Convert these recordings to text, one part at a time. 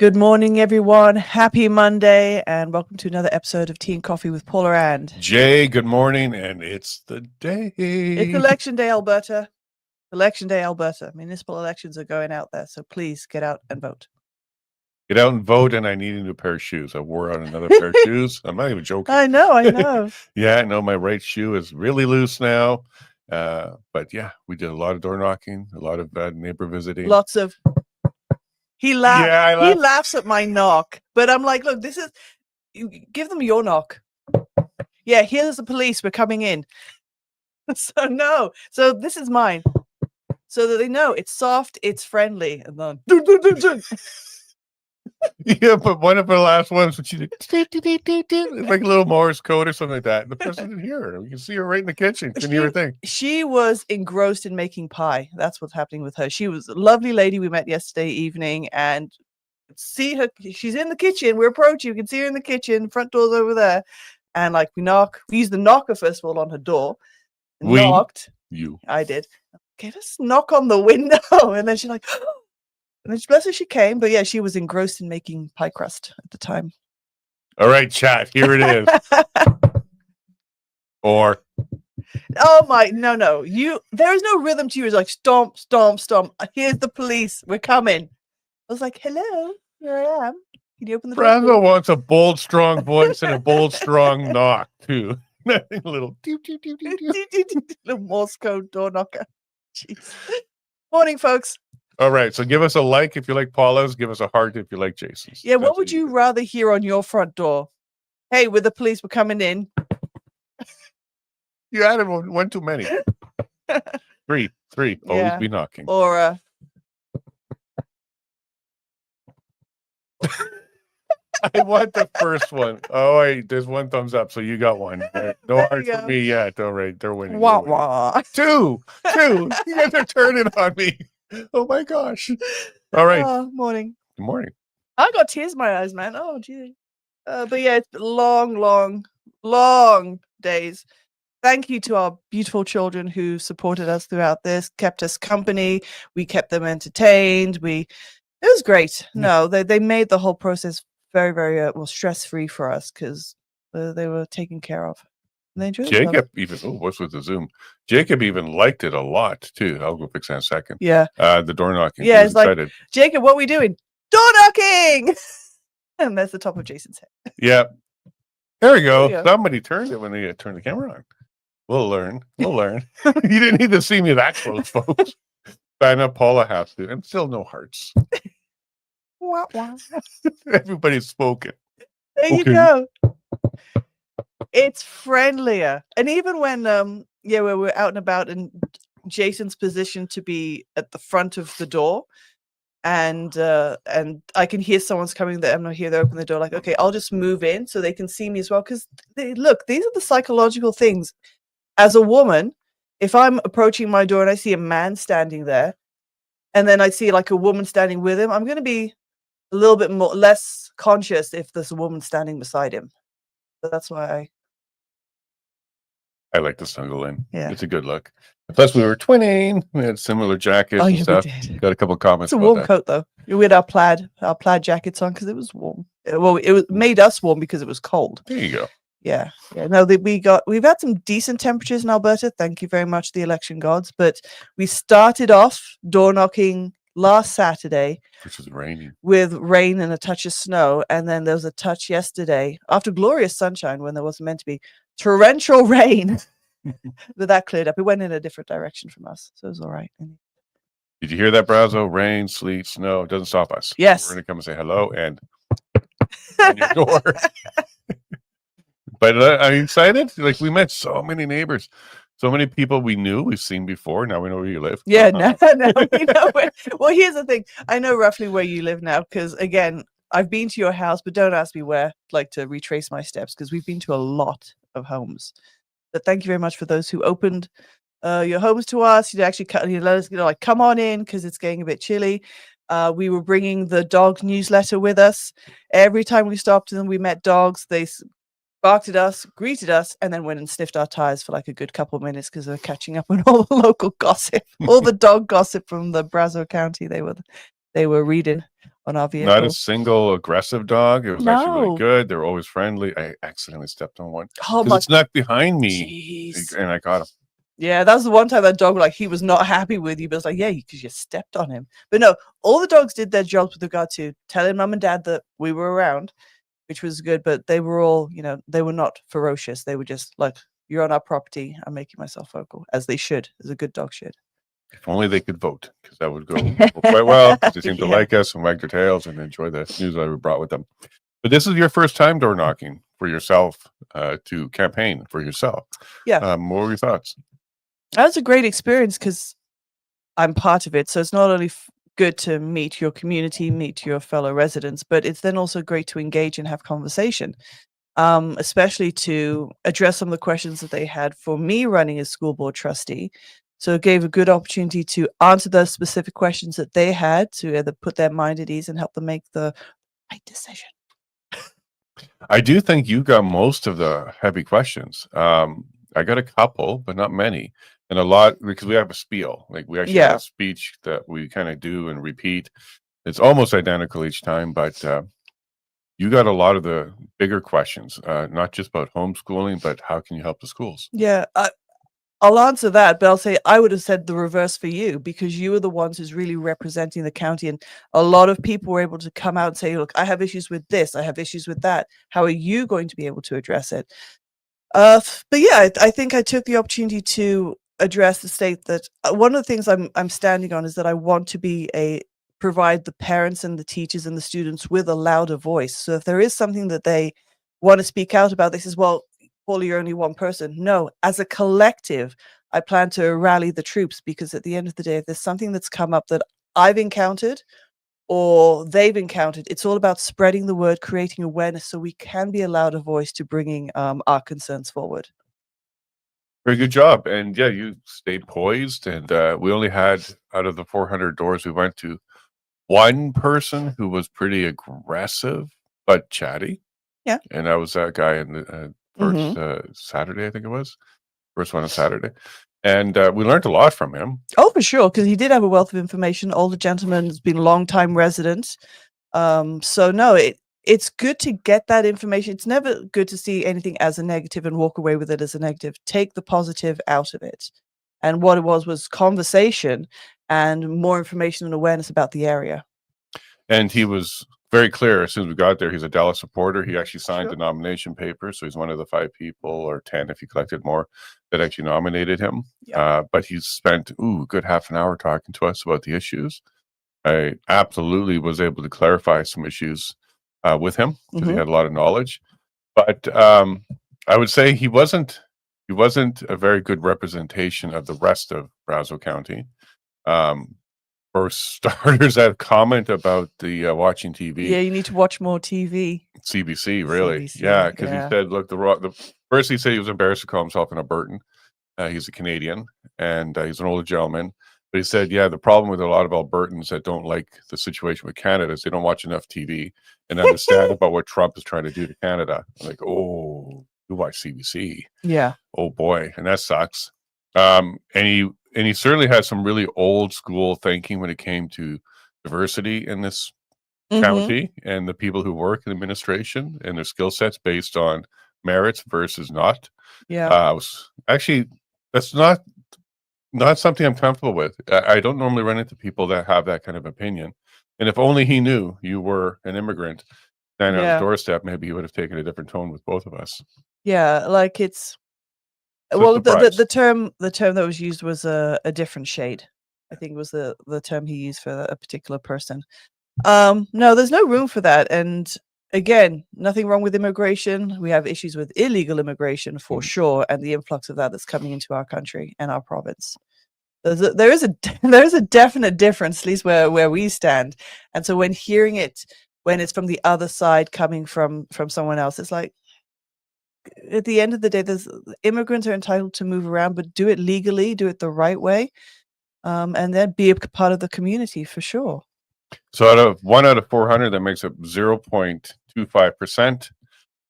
Good morning, everyone. Happy Monday, and welcome to another episode of Tea and Coffee with Paula and Jay. Good morning, and it's the day. It's Election Day, Alberta. Election Day, Alberta. Municipal elections are going out there, so please get out and vote. Get out and vote, and I need a new pair of shoes. I wore out another pair of shoes. I'm not even joking. I know. Yeah, I know my right shoe is really loose now. But yeah, we did a lot of door knocking, a lot of neighbor visiting. Lots of... He laughs. Yeah, I laugh. He laughs at my knock, but I'm like, look, this is... Give them your knock. Yeah, here's the police. We're coming in. So no. So this is mine. So that they know it's soft, it's friendly. And then... Yeah, but one of the last ones, when she did, it's like a little Morse code or something like that. And the person didn't hear her. You can see her right in the kitchen. Couldn't hear a thing. She was engrossed in making pie. That's what's happening with her. She was a lovely lady we met yesterday evening, and see her. She's in the kitchen. We're approaching. You can see her in the kitchen. Front door's over there. And like we knock. We used the knocker first of all on her door. Knocked. You. I did. Okay, let's knock on the window. And then she's like... And bless her, she came, but yeah, she was engrossed in making pie crust at the time. All right, chat. Here it is. Or, oh my, no. There is no rhythm to you. It's like stomp, stomp, stomp. Here's the police. We're coming. I was like, hello, here I am. Can you open the door? Brazo wants a bold, strong voice and a bold, strong knock too. A little little Morse code door knocker. Jeez. Morning, folks. All right, so give us a like if you like Paula's. Give us a heart if you like Jason's. Yeah, what would you rather hear on your front door? Hey, with the police, we're coming in. You added one too many. Three. Always be knocking. Or I want the first one. Oh, wait, there's one thumbs up, so you got one. No heart for me yet. All right, they're winning. Wah, wah. Two. You guys are turning on me. Oh my gosh. All right. Morning. Good morning. I got tears in my eyes, man. Oh, gee. But yeah, it's been long days. Thank you to our beautiful children who supported us throughout this, kept us company. We kept them entertained. It was great. No, they made the whole process very, very stress-free for us because they were taken care of. They enjoyed Jacob even, what's with the Zoom? Jacob even liked it a lot too. I'll go fix that in a second. Yeah. The door knocking. Yeah, it's excited. Like, Jacob, what are we doing? Door knocking! And that's the top of Jason's head. Yeah. There we go. Somebody turned it when they turned the camera on. We'll learn. You didn't need to see me that close, folks. But I know Paula has to. And still no hearts. Wah, wah. Everybody's spoken. There you go. It's friendlier. And even when we're out and about and Jason's positioned to be at the front of the door and I can hear someone's coming there. I'm not here, they open the door like, okay, I'll just move in so they can see me as well. Because look, these are the psychological things. As a woman, if I'm approaching my door and I see a man standing there and then I see like a woman standing with him, I'm going to be a little bit less conscious if there's a woman standing beside him. So that's why I like the snuggle in. Yeah. It's a good look. Plus, we were twinning. We had similar jackets and stuff. Got a couple comments. It's a warm coat, though. We had our plaid jackets on because it was warm. Well, it made us warm because it was cold. There you go. Yeah. No, we've had some decent temperatures in Alberta. Thank you very much, the election gods. But we started off door knocking last Saturday, which was raining, with rain and a touch of snow, and then there was a touch yesterday after glorious sunshine when there wasn't meant to be torrential rain. But that cleared up. It went in a different direction from us, so it was all right. Did you hear that, Brazo? Rain, sleet, snow, it doesn't stop us. Yes, we're gonna come and say hello and on your door. But I'm excited. Like, we met so many neighbors, so many people we knew, we've seen before. Now we know where you live. Yeah, now we know where. Well, here's the thing. I know roughly where you live now because, again, I've been to your house, but don't ask me where. I'd like to retrace my steps because we've been to a lot of homes. But thank you very much for those who opened your homes to us. You actually let us, like, come on in because it's getting a bit chilly. We were bringing the dog newsletter with us. Every time we stopped and we met dogs, they barked at us, greeted us, and then went and sniffed our tires for like a good couple of minutes because they were catching up on all the local gossip, all the dog gossip from the Brazo County. They were reading. on our vehicle. Not a single aggressive dog. It was actually really No. good. They were always friendly. I accidentally stepped on one Oh because my it snuck behind me, jeez. and I got him. Yeah, that was the one time that dog, like, he was not happy with you, but it's like, yeah, because you stepped on him. But no, all the dogs did their jobs with regard to telling mum and dad that we were around, which was good, but they were all, they were not ferocious. They were just like, you're on our property. I'm making myself vocal, as they should, as a good dog should. If only they could vote, because that would go quite well, because they seem to Yeah. like us and wag their tails and enjoy the news that we brought with them. But this is your first time door knocking for yourself, to campaign for yourself. Yeah. What were your thoughts? That was a great experience because I'm part of it. So it's not only good to meet your community, meet your fellow residents, but it's then also great to engage and have conversation, especially to address some of the questions that they had for me running as school board trustee. So it gave a good opportunity to answer those specific questions that they had, to either put their mind at ease and help them make the right decision. I do think you got most of the heavy questions. I got a couple, but not many. And a lot, because we have a spiel. Like, we actually have a speech that we kind of do and repeat. It's almost identical each time, but you got a lot of the bigger questions, not just about homeschooling, but how can you help the schools? Yeah, I'll answer that, but I'll say I would have said the reverse for you, because you were the ones who's really representing the county, and a lot of people were able to come out and say, look, I have issues with this, I have issues with that. How are you going to be able to address it? But yeah, I think I took the opportunity to address the state that one of the things I'm standing on is that I want to provide the parents and the teachers and the students with a louder voice. So if there is something that they want to speak out about, this is, well, Paula, you're only one person. No, as a collective, I plan to rally the troops, because at the end of the day, if there's something that's come up that I've encountered or they've encountered, it's all about spreading the word, creating awareness, so we can be a louder voice to bringing our concerns forward. Very good job. And yeah, you stayed poised. And we only had, out of the 400 doors we went to, one person who was pretty aggressive but chatty. Yeah. And that was that guy in the first Saturday, I think it was. First one on Saturday. And we learned a lot from him. Oh, for sure, because he did have a wealth of information. Older gentleman, has been a long-time resident. So no, it's good to get that information. It's never good to see anything as a negative and walk away with it as a negative. Take the positive out of it. And what it was conversation and more information and awareness about the area. And he was very clear as soon as we got there. He's a Dallas supporter. He actually signed the nomination paper. So he's one of the 5 people, or 10 if you collected more, that actually nominated him. Yeah. But he's spent a good half an hour talking to us about the issues. I absolutely was able to clarify some issues with him, because he had a lot of knowledge. But I would say he wasn't a very good representation of the rest of Brazeau County. For starters, that comment about the watching TV. Yeah, you need to watch more TV. CBC, really. CBC, Yeah, because he said, look, first he said he was embarrassed to call himself an Albertan. He's a Canadian, and he's an older gentleman. But he said, yeah, the problem with a lot of Albertans that don't like the situation with Canada is they don't watch enough TV and understand about what Trump is trying to do to Canada. I'm like, oh, you watch CBC. Yeah. Oh, boy. And that sucks. And he certainly had some really old school thinking when it came to diversity in this county, and the people who work in administration and their skill sets based on merits versus not. Yeah. That's not something I'm comfortable with. I don't normally run into people that have that kind of opinion. And if only he knew you were an immigrant standing on his doorstep, maybe he would have taken a different tone with both of us. Yeah, like it's well, the term that was used was a different shade. I think it was the term he used for a particular person. No, there's no room for that. And again, nothing wrong with immigration. We have issues with illegal immigration for sure, and the influx of that that's coming into our country and our province. There is a definite difference, at least where we stand. And so when hearing it, when it's from the other side coming from someone else, it's like, at the end of the day, immigrants are entitled to move around, but do it legally, do it the right way, and then be a part of the community for sure. So 1 out of 400, that makes up 0.25%.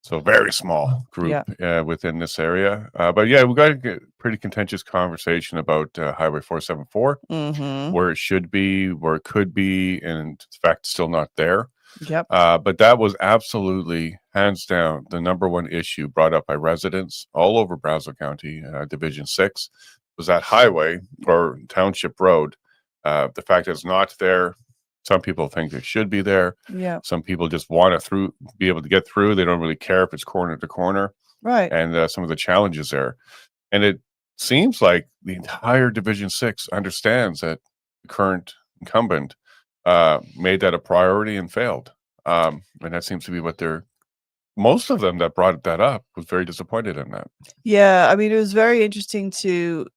So very small group within this area. But yeah, we got a pretty contentious conversation about Highway 474, where it should be, where it could be, and in fact, still not there. Yep. But that was absolutely, hands down, the number one issue brought up by residents all over Brazeau County, Division 6, was that highway or township road. The fact that it's not there, some people think it should be there. Yeah. Some people just want to be able to get through. They don't really care if it's corner to corner. Right. And some of the challenges there. And it seems like the entire Division 6 understands that the current incumbent made that a priority and failed. And that seems to be what most of them that brought that up was very disappointed in that. Yeah. I mean, it was very interesting to,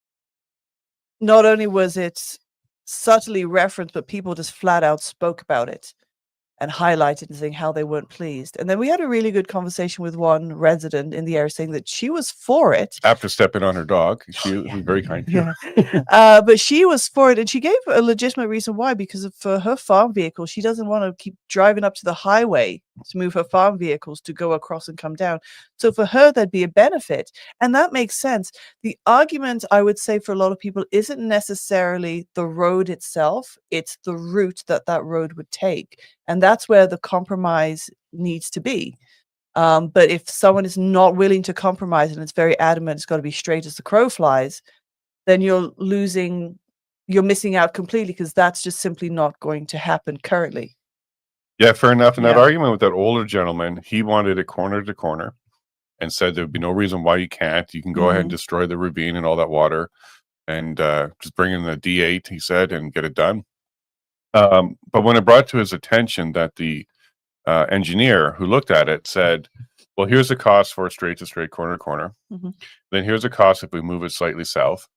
not only was it subtly referenced, but people just flat out spoke about it and highlighted and saying how they weren't pleased. And then we had a really good conversation with one resident in the area saying that she was for it. After stepping on her dog, she was very kind to her. But she was for it, and she gave a legitimate reason why, because for her farm vehicle, she doesn't want to keep driving up to the highway to move her farm vehicles to go across and come down. So for her, that'd be a benefit. And that makes sense. The argument, I would say, for a lot of people isn't necessarily the road itself, it's the route that road would take. And that's where the compromise needs to be. But if someone is not willing to compromise and it's very adamant, it's got to be straight as the crow flies, then you're missing out completely, because that's just simply not going to happen currently. Yeah, fair enough. And that argument with that older gentleman, he wanted it corner to corner and said there'd be no reason why you can't. You can go ahead and destroy the ravine and all that water and just bring in the D8, he said, and get it done. But when it brought to his attention that the engineer who looked at it said, well, here's the cost for a straight to straight, corner to corner. Then here's the cost if we move it slightly south.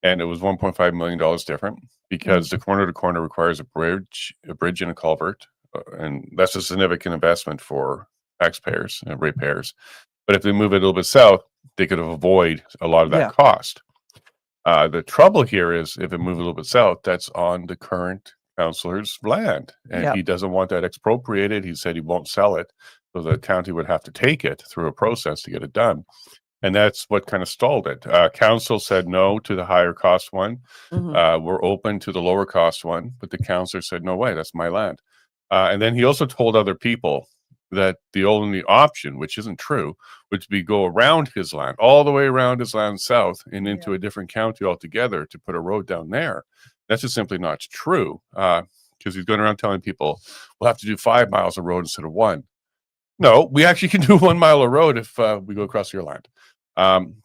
And it was $1.5 million different, because the corner to corner requires a bridge and a culvert. And that's a significant investment for taxpayers and ratepayers. But if they move it a little bit south, they could avoid a lot of that cost. The trouble here is if it moves a little bit south, that's on the current councillor's land, and he doesn't want that expropriated. He said he won't sell it, so the county would have to take it through a process to get it done. And that's what kind of stalled it. Council said no to the higher cost one. We're open to the lower cost one, but the councillor said, no way, that's my land. And then he also told other people that the only option, which isn't true, would be go around his land, all the way around his land south and into a different county altogether to put a road down there. That's just simply not true, because he's going around telling people we'll have to do 5 miles of road instead of 1. No, we actually can do 1 mile of road if we go across your land.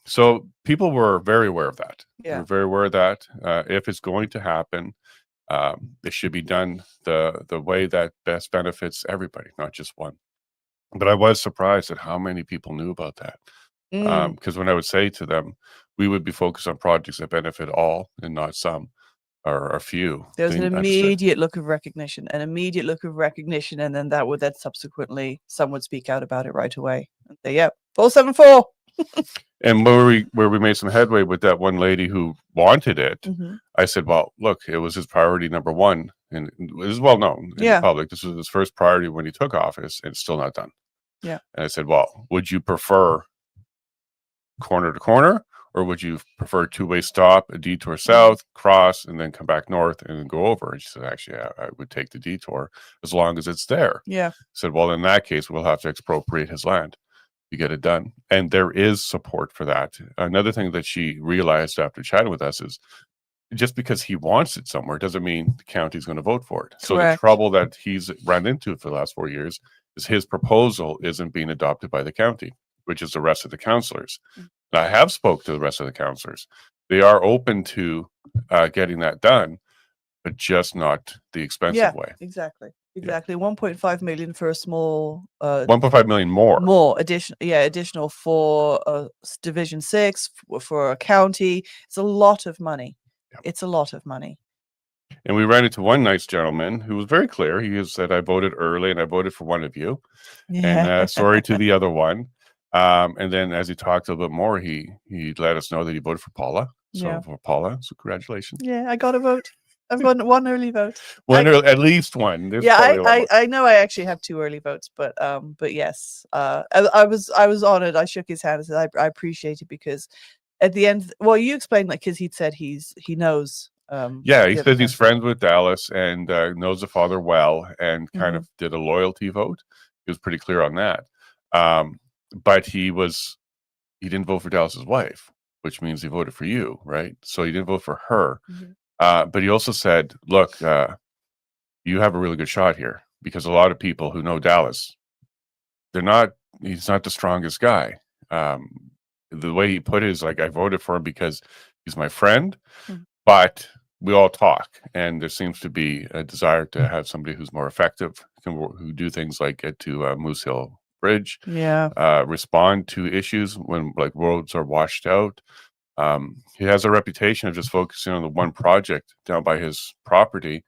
So people were very aware of that. We're very aware of that. If it's going to happen, it should be done the way that best benefits everybody, not just one. But I was surprised at how many people knew about that. Because when I would say to them, we would be focused on projects that benefit all and not some or a few. There's an immediate look of recognition, and then that would subsequently some would speak out about it right away and say, "Yep, 474." And where we made some headway with that one lady who wanted it, I said, well, look, it was his priority number one, and it was well known in the public. This was his first priority when he took office, and it's still not done. And I said, well, would you prefer corner to corner, or would you prefer two-way stop, a detour south, cross, and then come back north and then go over? And she said, actually, I would take the detour as long as it's there. I said, well, in that case, we'll have to expropriate his land to get it done. And there is support for that. Another thing that she realized after chatting with us is just because he wants it somewhere doesn't mean the county's going to vote for it. So the trouble that he's run into for the last 4 years is his proposal isn't being adopted by the county, which is the rest of the councillors. I have spoke to the rest of the councillors. They are open to getting that done, but just not the expensive way. Exactly. 1.5 million for a small 1.5 million more additional for Division 6 for a county. It's a lot of money. It's a lot of money. And we ran into one nice gentleman who was very clear. He said, I voted early and I voted for one of you. And sorry to the other one. And then as he talked a little bit more, he let us know that he voted for Paula. So for Paula, so congratulations. I got a vote. I've got one early vote. At least one. There's Yeah, probably a lot more. I know I actually have 2 early votes, but yes, I was honored. I shook his hand and said I appreciate it because at the end, well, you explained like because he'd said he knows. Yeah, he the other says he's councillor. friends with Dallas and knows the father well, and kind Mhm. of did a loyalty vote. He was pretty clear on that. But he didn't vote for Dallas's wife, which means he voted for you, right? So he didn't vote for her. Mhm. But he also said, look, you have a really good shot here, because a lot of people who know Dallas, he's not the strongest guy. The way he put it is like, I voted for him because he's my friend, Mhm. but we all talk, and there seems to be a desire to have somebody who's more effective, who do things like get to Moose Hill Bridge, Yeah. respond to issues when like roads are washed out. He has a reputation of just focusing on the one project down by his property,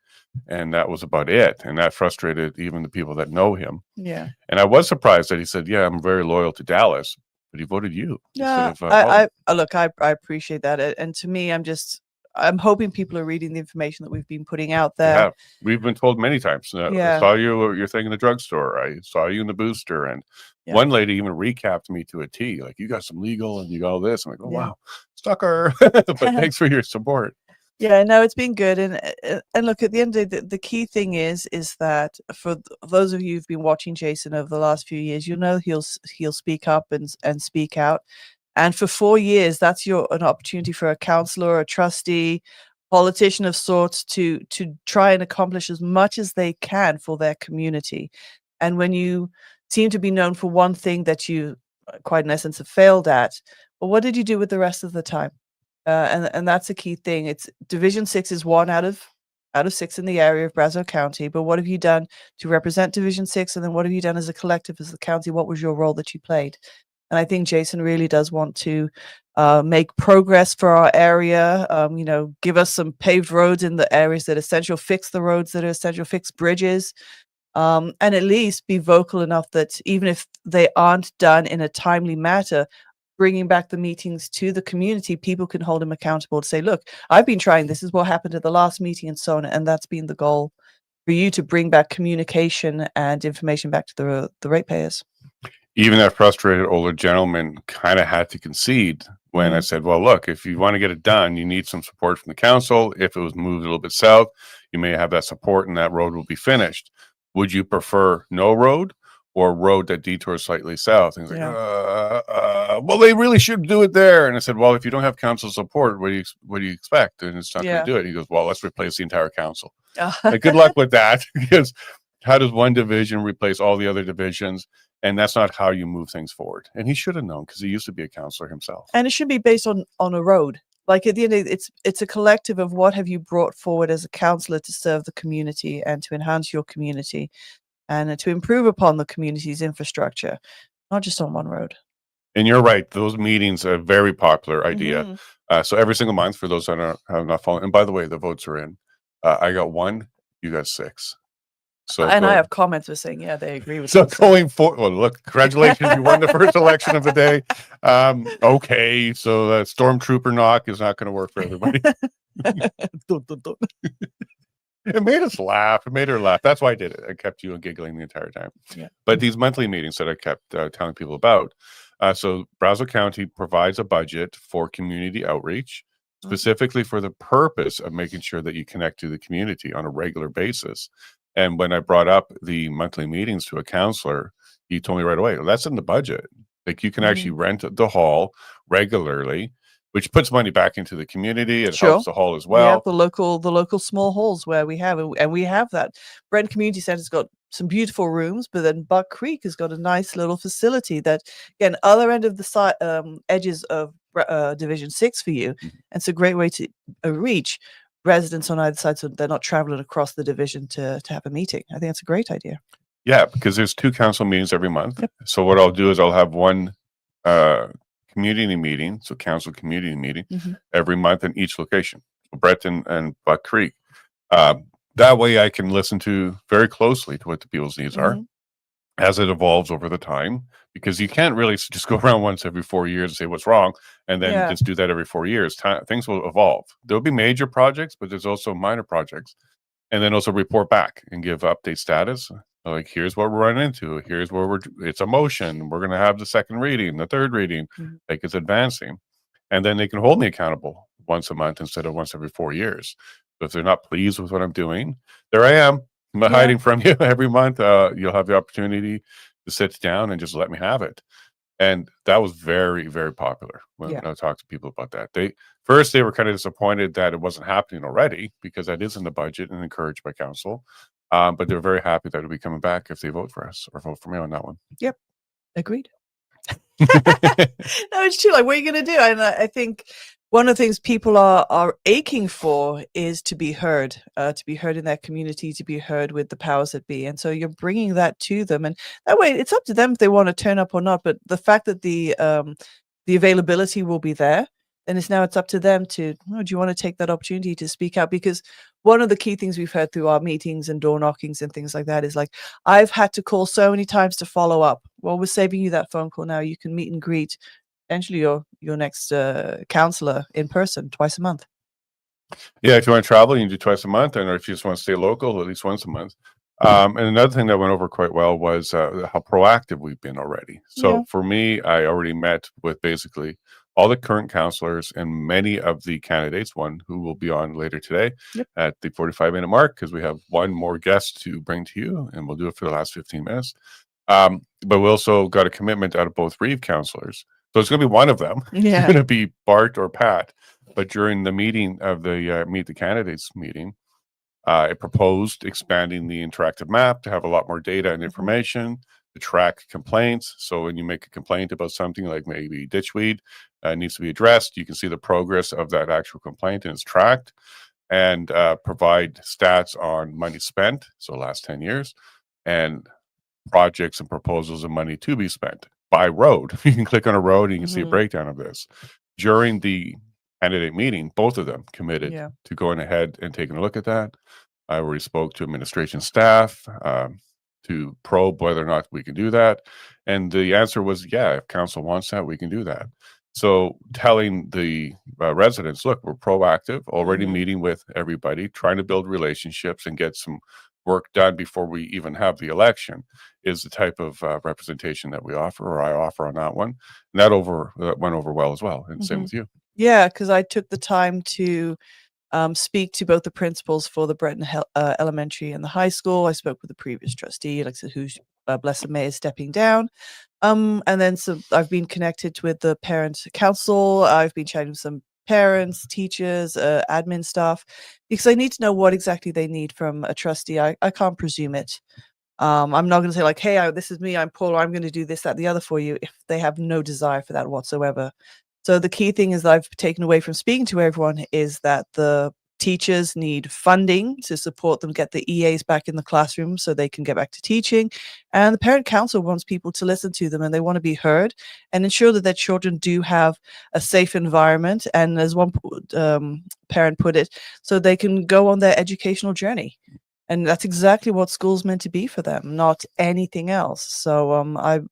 and that was about it. And that frustrated even the people that know him. Yeah. And I was surprised that he said, "Yeah, I'm very loyal to Dallas," but he voted you Yeah. instead of Paula. Look, I appreciate that, and to me, I'm hoping people are reading the information that we've been putting out there. Yeah, we've been told many times. I Yeah. saw your thing in the drugstore. I saw you in the booster, and Yeah. one lady even recapped me to a T. Like, you got some legal, and you got all this. I'm like, oh Yeah. wow, sucker! But thanks for your support. Yeah, no, it's been good, and look, at the end of the key thing is that for those of you who've been watching Jason over the last few years, you know he'll speak up and speak out, and for 4 years, that's an opportunity for a councillor, a trustee, politician of sorts to try and accomplish as much as they can for their community, and when you seem to be known for one thing that you, quite in essence, have failed at, well, what did you do with the rest of the time? And that's a key thing. It's Division 6 is 1 out of 6 in the area of Brazo County. But what have you done to represent Division 6? And then what have you done as a collective, as the county? What was your role that you played? And I think Jason really does want to make progress for our area. Give us some paved roads in the areas that are essential, fix the roads that are essential, fix bridges, and at least be vocal enough that even if they aren't done in a timely manner, bringing back the meetings to the community, people can hold him accountable to say, look, I've been trying, this is what happened at the last meeting and so on. And that's been the goal for you, to bring back communication and information back to the ratepayers. Even that frustrated older gentleman kind of had to concede when I said, well, look, if you want to get it done, you need some support from the council. If it was moved a little bit south, you may have that support and that road will be finished. Would you prefer no road or a road that detours slightly south? And he's like, well, they really should do it there. And I said, well, if you don't have council support, what do you expect? And it's not going to do it. He goes, well, let's replace the entire council. Like, good luck with that, because how does one division replace all the other divisions? And that's not how you move things forward. And he should have known, because he used to be a councillor himself. And it should be based on a road. Like, at the end of it, it's a collective of what have you brought forward as a councillor to serve the community and to enhance your community and to improve upon the community's infrastructure, not just on one road. And you're right. Those meetings are a very popular idea. So every single month, for those that have not followed, and by the way, the votes are in. I got 1, you got 6. So I have comments with saying, yeah, they agree with. So going forward, well, look, congratulations, you won the first election of the day. Okay, so that stormtrooper knock is not going to work for everybody. It made us laugh. It made her laugh. That's why I did it. I kept you giggling the entire time. Yeah. But these monthly meetings that I kept telling people about. So Brazo County provides a budget for community outreach, specifically for the purpose of making sure that you connect to the community on a regular basis. And when I brought up the monthly meetings to a councillor, he told me right away, well, that's in the budget. Like, you can actually rent the hall regularly, which puts money back into the community. It helps the hall as well. Yeah, the local small halls where we have, and we have that. Brent Community Center's got some beautiful rooms, but then Buck Creek has got a nice little facility that, again, other end of the side, edges of Division 6 for you. And it's a great way to reach residents on either side, so they're not traveling across the division to have a meeting. I think that's a great idea. Yeah, because there's 2 council meetings every month. So what I'll do is I'll have one community meeting, so council community meeting, every month in each location, Breton and Buck Creek. That way I can listen to very closely to what the people's needs are. as it evolves over the time, because you can't really just go around once every 4 years and say what's wrong, and then Yeah. just do that every 4 years. Things will evolve. There'll be major projects, but there's also minor projects, and then also report back and give update status. Like, here's what we're running into. Here's where it's a motion. We're going to have the second reading, the third reading, Mhm. like it's advancing. And then they can hold me accountable once a month instead of once every 4 years. So if they're not pleased with what I'm doing, there I am. I'm not Yeah. hiding from you every month. You'll have the opportunity to sit down and just let me have it. And that was very, very popular when Yeah. I talked to people about that. They were kind of disappointed that it wasn't happening already, because that is in the budget and encouraged by council. But they're very happy that it'll be coming back if they vote for us or vote for me on that one. Yep. Agreed. No, it's true. Like, what are you going to do? And I think one of the things people are aching for is to be heard in their community, to be heard with the powers that be. And so you're bringing that to them, and that way it's up to them if they want to turn up or not. But the fact that the availability will be there, then it's up to them to, oh, do you want to take that opportunity to speak out? Because one of the key things we've heard through our meetings and door knockings and things like that is like, I've had to call so many times to follow up. Well, we're saving you that phone call now. You can meet and greet potentially your next counselor in person twice a month. Yeah, if you want to travel, you can do twice a month, or if you just want to stay local, at least once a month. And another thing that went over quite well was how proactive we've been already. So Yeah. for me, I already met with basically all the current counselors and many of the candidates, one who will be on later today Yep. at the 45-minute mark, because we have one more guest to bring to you, and we'll do it for the last 15 minutes. But we also got a commitment out of both Reeve counselors. So it's going to be one of them. Yeah. It's going to be Bart or Pat. But during the meeting of the Meet the Candidates meeting, I proposed expanding the interactive map to have a lot more data and information to track complaints. So when you make a complaint about something like maybe ditchweed needs to be addressed, you can see the progress of that actual complaint and it's tracked, and provide stats on money spent, so last 10 years, and projects and proposals and money to be spent by road. You can click on a road and you can see a breakdown of this. During the candidate meeting, both of them committed to going ahead and taking a look at that. I already spoke to administration staff to probe whether or not we can do that. And the answer was, yeah, if council wants that, we can do that. So telling the residents, look, we're proactive, already meeting with everybody, trying to build relationships and get some work done before we even have the election, is the type of representation that we offer, or I offer on that one. And that went over well as well. And same with you. Yeah, because I took the time to speak to both the principals for the Breton Elementary and the high school. I spoke with the previous trustee, like I said, who's bless him, May is stepping down. And then so I've been connected with the parent council. I've been chatting with some parents, teachers, admin staff, because I need to know what exactly they need from a trustee. I can't presume it. I'm not going to say like, hey, this is me, I'm Paula, I'm going to do this, that, the other for you, if they have no desire for that whatsoever. So the key thing is that I've taken away from speaking to everyone is that the teachers need funding to support them get the EAs back in the classroom so they can get back to teaching. And the parent council wants people to listen to them, and they want to be heard and ensure that their children do have a safe environment. And as one parent put it, so they can go on their educational journey. And that's exactly what school's meant to be for them, not anything else. So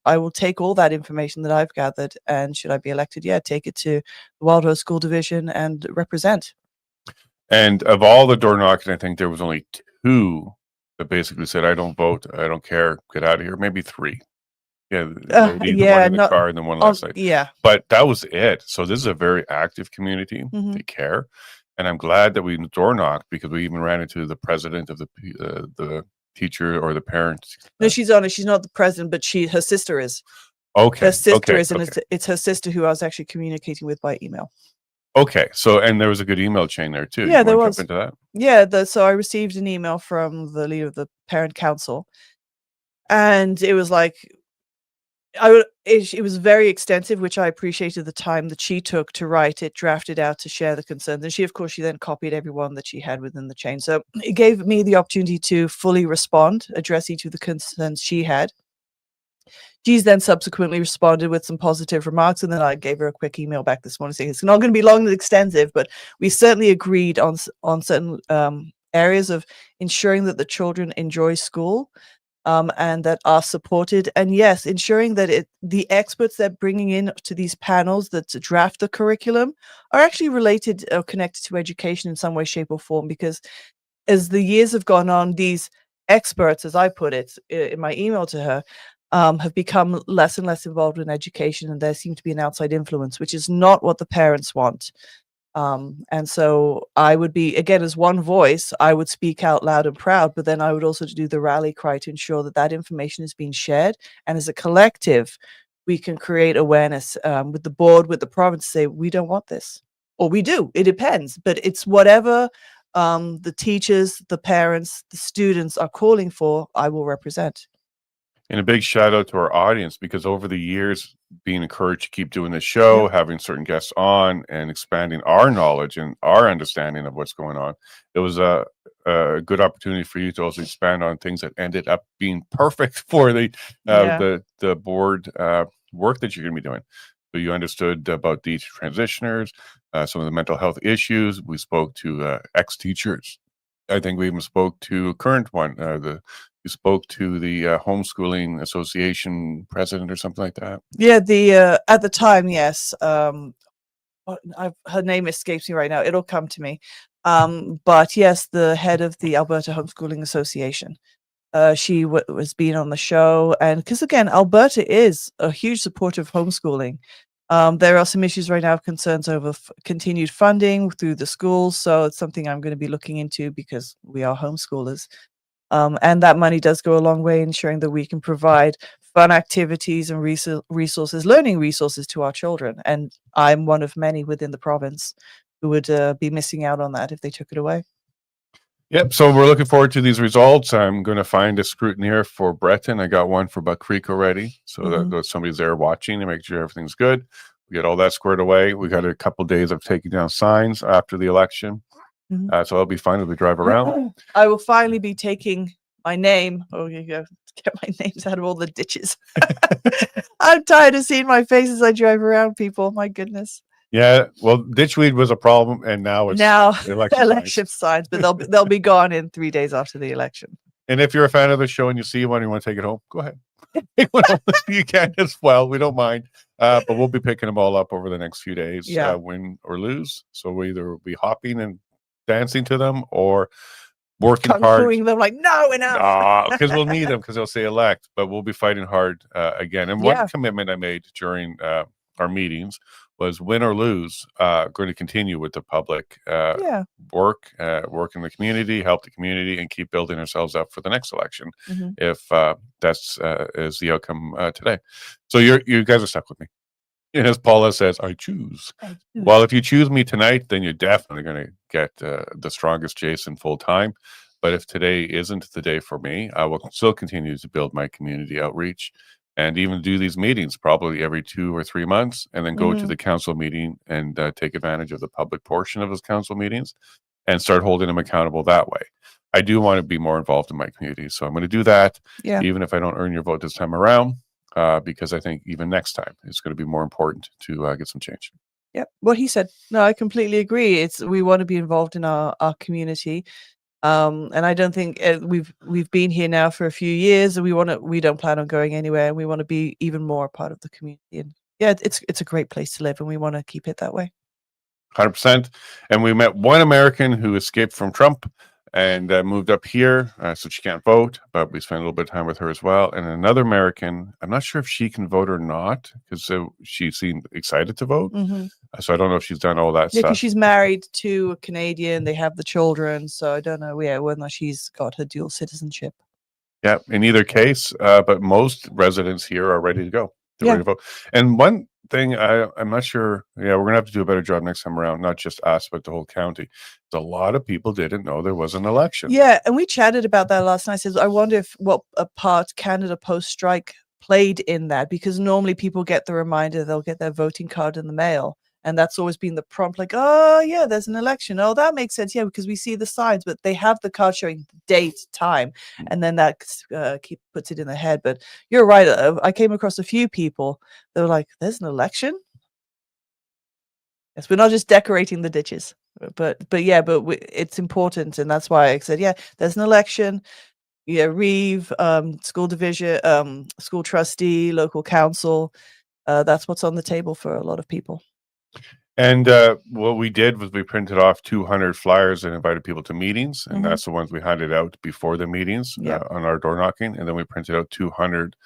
I will take all that information that I've gathered, and should I be elected, take it to the Wild Rose School Division and represent. And of all the door knocking, I think there was only 2 that basically said, I don't vote, I don't care, get out of here. Maybe 3. Yeah, the one in the car and then one last night. Yeah. But that was it. So this is a very active community. They care. And I'm glad that we door knocked, because we even ran into the president of the teacher or the parent. No, she's on it. She's not the president, but her sister is. Okay. Her sister is, and it's her sister who I was actually communicating with by email. Okay. So, and there was a good email chain there too. Yeah, there was. Jump into that? Yeah. So I received an email from the leader of the parent council, and it was like, it was very extensive, which I appreciated the time that she took to write it, draft it out, to share the concerns. And she then copied everyone that she had within the chain. So it gave me the opportunity to fully respond, address each of the concerns she had. She's then subsequently responded with some positive remarks, and then I gave her a quick email back this morning saying it's not going to be long and extensive, but we certainly agreed on certain areas of ensuring that the children enjoy school, and that are supported. And yes, ensuring that the experts they're bringing in to these panels that draft the curriculum are actually related or connected to education in some way, shape, or form. Because as the years have gone on, these experts, as I put it in my email to her, have become less and less involved in education, and there seemed to be an outside influence, which is not what the parents want. And so I would be, again, as one voice, I would speak out loud and proud, but then I would also do the rally cry to ensure that that information is being shared. And as a collective, we can create awareness with the board, with the province, say, we don't want this. Or we do, it depends, but it's whatever the teachers, the parents, the students are calling for, I will represent. And a big shout out to our audience, because over the years, being encouraged to keep doing this show, having certain guests on, and expanding our knowledge and our understanding of what's going on, it was a good opportunity for you to also expand on things that ended up being perfect for the board work that you're going to be doing. So you understood about the transitioners, some of the mental health issues. We spoke to ex-teachers. I think we even spoke to a current one. We spoke to the homeschooling association president or something like that. Yeah, the at the time, yes. Her name escapes me right now. It'll come to me. But yes, the head of the Alberta Homeschooling Association. She was being on the show, and because again, Alberta is a huge supporter of homeschooling. There are some issues right now of concerns over continued funding through the schools, so it's something I'm going to be looking into because we are homeschoolers. And that money does go a long way ensuring that we can provide fun activities and resources, learning resources to our children. And I'm one of many within the province who would be missing out on that if they took it away. Yep. So we're looking forward to these results. I'm going to find a scrutineer for Breton. I got one for Buck Creek already. So that somebody's there watching to make sure everything's good. We get all that squared away. We got a couple days of taking down signs after the election. So I'll be fine as we drive around. I will finally be taking my name. Oh, you go get my names out of all the ditches. I'm tired of seeing my face as I drive around, people. My goodness. Yeah, well, ditchweed was a problem, and now it's election signs, but they'll be gone in 3 days after the election. And if you're a fan of the show and you see one and you want to take it home, go ahead. Take one home if you can as well. We don't mind. But we'll be picking them all up over the next few days, win or lose. So we either be hopping and dancing to them or working hard. Them like, no, enough. Because we'll need them because they'll say elect, but we'll be fighting hard again. And one commitment I made during our meetings was win or lose, going to continue with the public work in the community, help the community, and keep building ourselves up for the next election if that's is the outcome today. So you guys are stuck with me. And as Paula says, I choose. Well, if you choose me tonight, then you're definitely going to get the strongest Jason full time. But if today isn't the day for me, I will still continue to build my community outreach and even do these meetings probably every 2 or 3 months, and then go to the council meeting and take advantage of the public portion of those council meetings and start holding them accountable that way. I do want to be more involved in my community. So I'm going to do that, even if I don't earn your vote this time around, because I think even next time it's going to be more important to get some change. Yep. What he said. No, I completely agree. We want to be involved in our community. And I don't think we've been here now for a few years, and we don't plan on going anywhere. We want to be even more a part of the community. And it's a great place to live, and we want to keep it that way. 100%. And we met one American who escaped from Trump and moved up here, so she can't vote, but we spent a little bit of time with her as well. And another American, I'm not sure if she can vote or not, because she seemed excited to vote. So I don't know if she's done all that stuff. Because she's married to a Canadian. They have the children, so I don't know whether she's got her dual citizenship. Yeah, in either case, but most residents here are ready to go. They're ready to vote. And one thing I'm not sure, we're going to have to do a better job next time around, not just us, but the whole county. A lot of people didn't know there was an election. Yeah, and we chatted about that last night. I said, I wonder what a part Canada Post strike played in that, because normally people get the reminder, they'll get their voting card in the mail. And that's always been the prompt, like, oh, yeah, there's an election. Oh, that makes sense. Yeah, because we see the signs, but they have the card showing date, time, and then that puts it in their head. But you're right. I came across a few people that were like, there's an election? Yes, we're not just decorating the ditches. But it's important. And that's why I said, there's an election. Reeve, school division, school trustee, local council. That's what's on the table for a lot of people. And what we did was we printed off 200 flyers and invited people to meetings, and that's the ones we handed out before the meetings on our door knocking. And then we printed out 200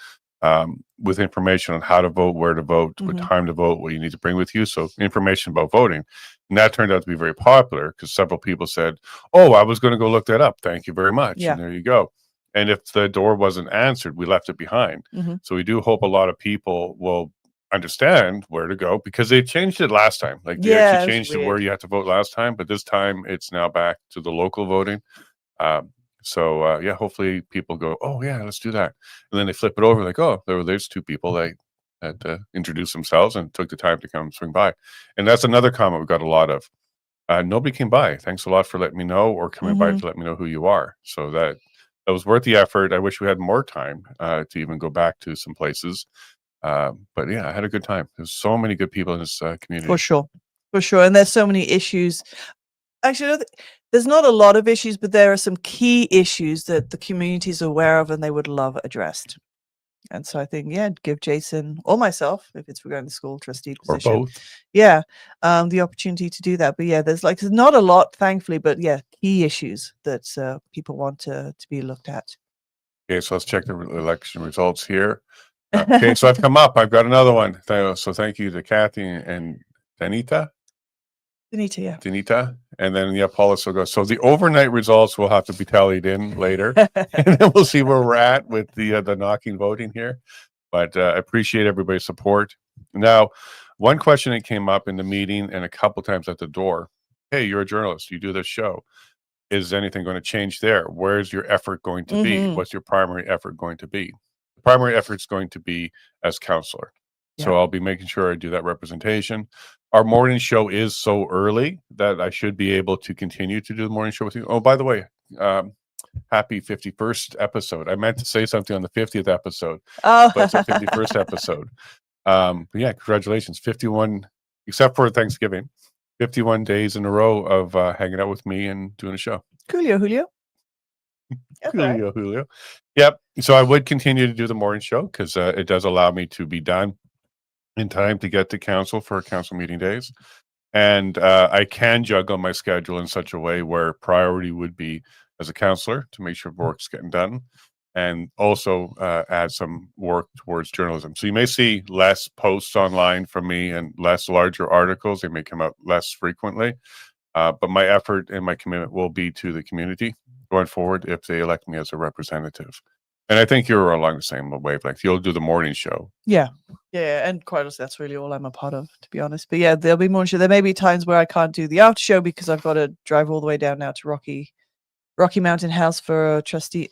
with information on how to vote, where to vote, what time to vote, what you need to bring with you. So information about voting. And that turned out to be very popular because several people said, "Oh, I was going to go look that up. Thank you very much." Yeah. And there you go. And if the door wasn't answered, we left it behind. So we do hope a lot of people will understand where to go because they changed it last time. Like they actually changed it where you had to vote last time, but this time it's now back to the local voting. So hopefully people go, "Oh yeah, let's do that," and then they flip it over like, "Oh, there's two people that introduced themselves and took the time to come swing by." And that's another comment we got a lot of. Nobody came by. Thanks a lot for letting me know or coming by to let me know who you are. So that was worth the effort. I wish we had more time to even go back to some places. But yeah, I had a good time. There's so many good people in this community. For sure. And there's so many issues. Actually, there's not a lot of issues, but there are some key issues that the community is aware of and they would love addressed. And so I think, give Jason or myself, if it's regarding the school trustee position, or both, the opportunity to do that. But there's not a lot, thankfully, but key issues that people want to be looked at. Okay, so let's check the election results here. Okay, so I've come up. I've got another one. So thank you to Kathy and Danita. Danita. And then, Paula still goes. So the overnight results will have to be tallied in later. And then we'll see where we're at with the knocking voting here. But I appreciate everybody's support. Now, one question that came up in the meeting and a couple times at the door. Hey, you're a journalist. You do this show. Is anything going to change there? Where's your effort going to be? What's your primary effort going to be? The primary effort is going to be as counselor. So I'll be making sure I do that representation. Our morning show is so early that I should be able to continue to do the morning show with you. Oh, by the way, happy 51st episode. I meant to say something on the 50th episode, but it's a 51st episode. But congratulations. 51, except for Thanksgiving, 51 days in a row of hanging out with me and doing a show. Julio. Julio. Yep. So I would continue to do the morning show because it does allow me to be done in time to get to council for council meeting days. And I can juggle my schedule in such a way where priority would be as a counselor to make sure work's getting done and also add some work towards journalism. So you may see less posts online from me and less larger articles. They may come out less frequently. But my effort and my commitment will be to the community going forward if they elect me as a representative. And I think you're along the same wavelength. You'll do the morning show. Yeah. And quite honestly, that's really all I'm a part of, to be honest. But there'll be morning show. There may be times where I can't do the after show because I've got to drive all the way down now to Rocky Mountain House for a trustee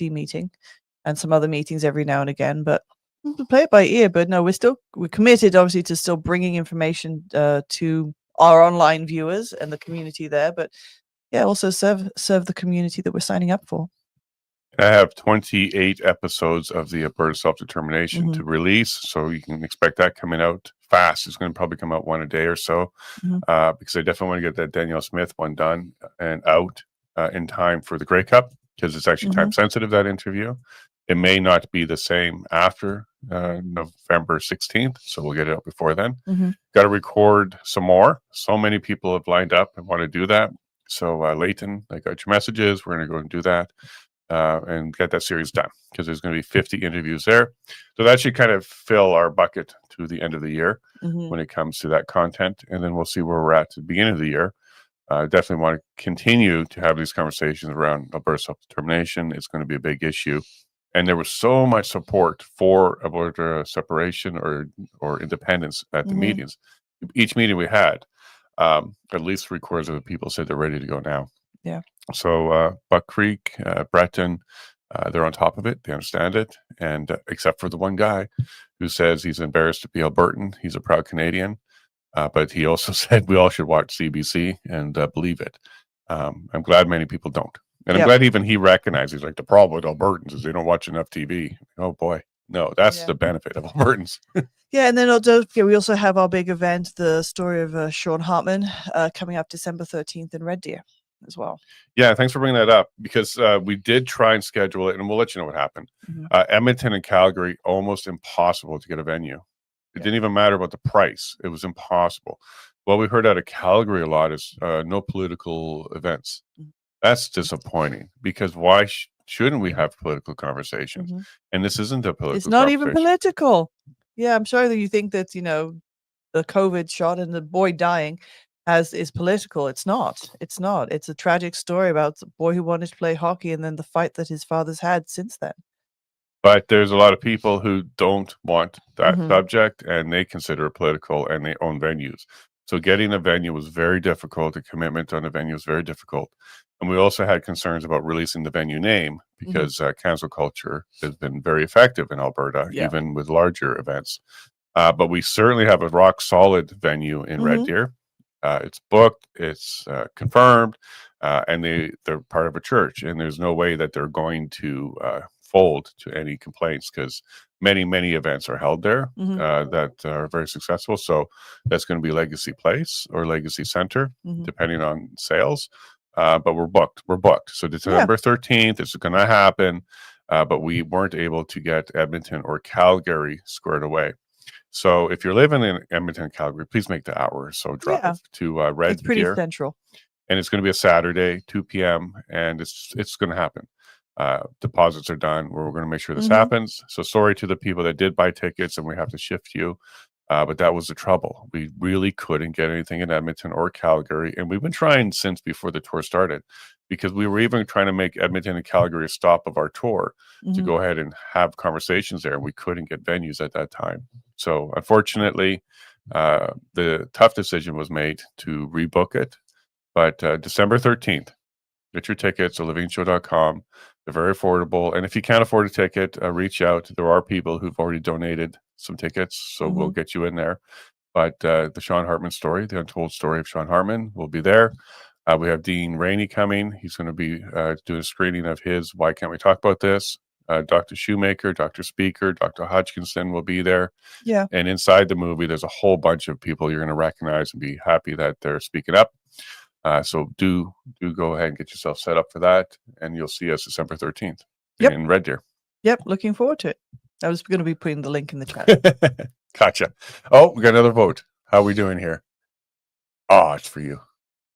meeting and some other meetings every now and again. But we'll play it by ear. But no, we're committed, obviously, to still bringing information to our online viewers and the community there. But also serve the community that we're signing up for. I have 28 episodes of the Alberta Self-Determination to release, so you can expect that coming out fast. It's going to probably come out one a day or so, because I definitely want to get that Danielle Smith one done and out in time for the Grey Cup, because it's actually time sensitive, that interview. It may not be the same after November 16th, so we'll get it out before then. Got to record some more. So many people have lined up and want to do that. So Leighton, I got your messages. We're going to go and do that. And get that series done because there's going to be 50 interviews there. So that should kind of fill our bucket to the end of the year when it comes to that content. And then we'll see where we're at the beginning of the year. Definitely want to continue to have these conversations around Alberta self-determination. It's going to be a big issue. And there was so much support for Alberta separation or independence at the meetings. Each meeting we had, at least 3/4 of the people said they're ready to go now. Yeah. So Buck Creek, Breton, they're on top of it. They understand it. And except for the one guy who says he's embarrassed to be Albertan. He's a proud Canadian. But he also said we all should watch CBC and believe it. I'm glad many people don't. And I'm glad even he recognizes, like, the problem with Albertans is they don't watch enough TV. Oh, boy. No, that's the benefit of Albertans. And then we also have our big event, the story of Sean Hartman, coming up December 13th in Red Deer. as well. Yeah, thanks for bringing that up, because we did try and schedule it, and we'll let you know what happened. Edmonton and Calgary, almost impossible to get a venue. It didn't even matter about the price. It was impossible. What we heard out of Calgary a lot is no political events. That's disappointing, because why shouldn't we have political conversations? And this isn't a political It's not even political. Yeah, I'm sorry that you think that, the COVID shot and the boy dying is political. It's not. It's not. It's a tragic story about a boy who wanted to play hockey and then the fight that his father's had since then. But there's a lot of people who don't want that subject, and they consider it political, and they own venues. So getting a venue was very difficult. A commitment on a venue was very difficult. And we also had concerns about releasing the venue name, because cancel culture has been very effective in Alberta, even with larger events. But we certainly have a rock solid venue in Red Deer. It's booked, it's confirmed, and they're part of a church, and there's no way that they're going to fold to any complaints, because many events are held there that are very successful. So that's going to be Legacy Place or Legacy Center, depending on sales. But we're booked. So December 13th, it's going to happen. But we weren't able to get Edmonton or Calgary squared away. So if you're living in Edmonton, Calgary, please make the hour or so drive to Red Deer. It's pretty central. And it's going to be a Saturday, 2 p.m., and it's going to happen. Deposits are done. We're going to make sure this happens. So sorry to the people that did buy tickets, and we have to shift you. But that was the trouble. We really couldn't get anything in Edmonton or Calgary. And we've been trying since before the tour started, because we were even trying to make Edmonton and Calgary a stop of our tour to go ahead and have conversations there. And we couldn't get venues at that time. So unfortunately, the tough decision was made to rebook it. But December 13th, get your tickets at livingshow.com. They're very affordable. And if you can't afford a ticket, reach out. There are people who've already donated some tickets, so we'll get you in there. But the Sean Hartman story, the untold story of Sean Hartman, will be there. We have Dean Rainey coming. He's going to be doing a screening of his Why Can't We Talk About This? Dr. Shoemaker, Dr. Speaker, Dr. Hodgkinson will be there. Yeah. And inside the movie, there's a whole bunch of people you're going to recognize and be happy that they're speaking up. So do go ahead and get yourself set up for that, and you'll see us December 13th in Red Deer. Yep, looking forward to it. I was going to be putting the link in the chat. Gotcha. Oh, we got another vote. How are we doing here? Oh, it's for you.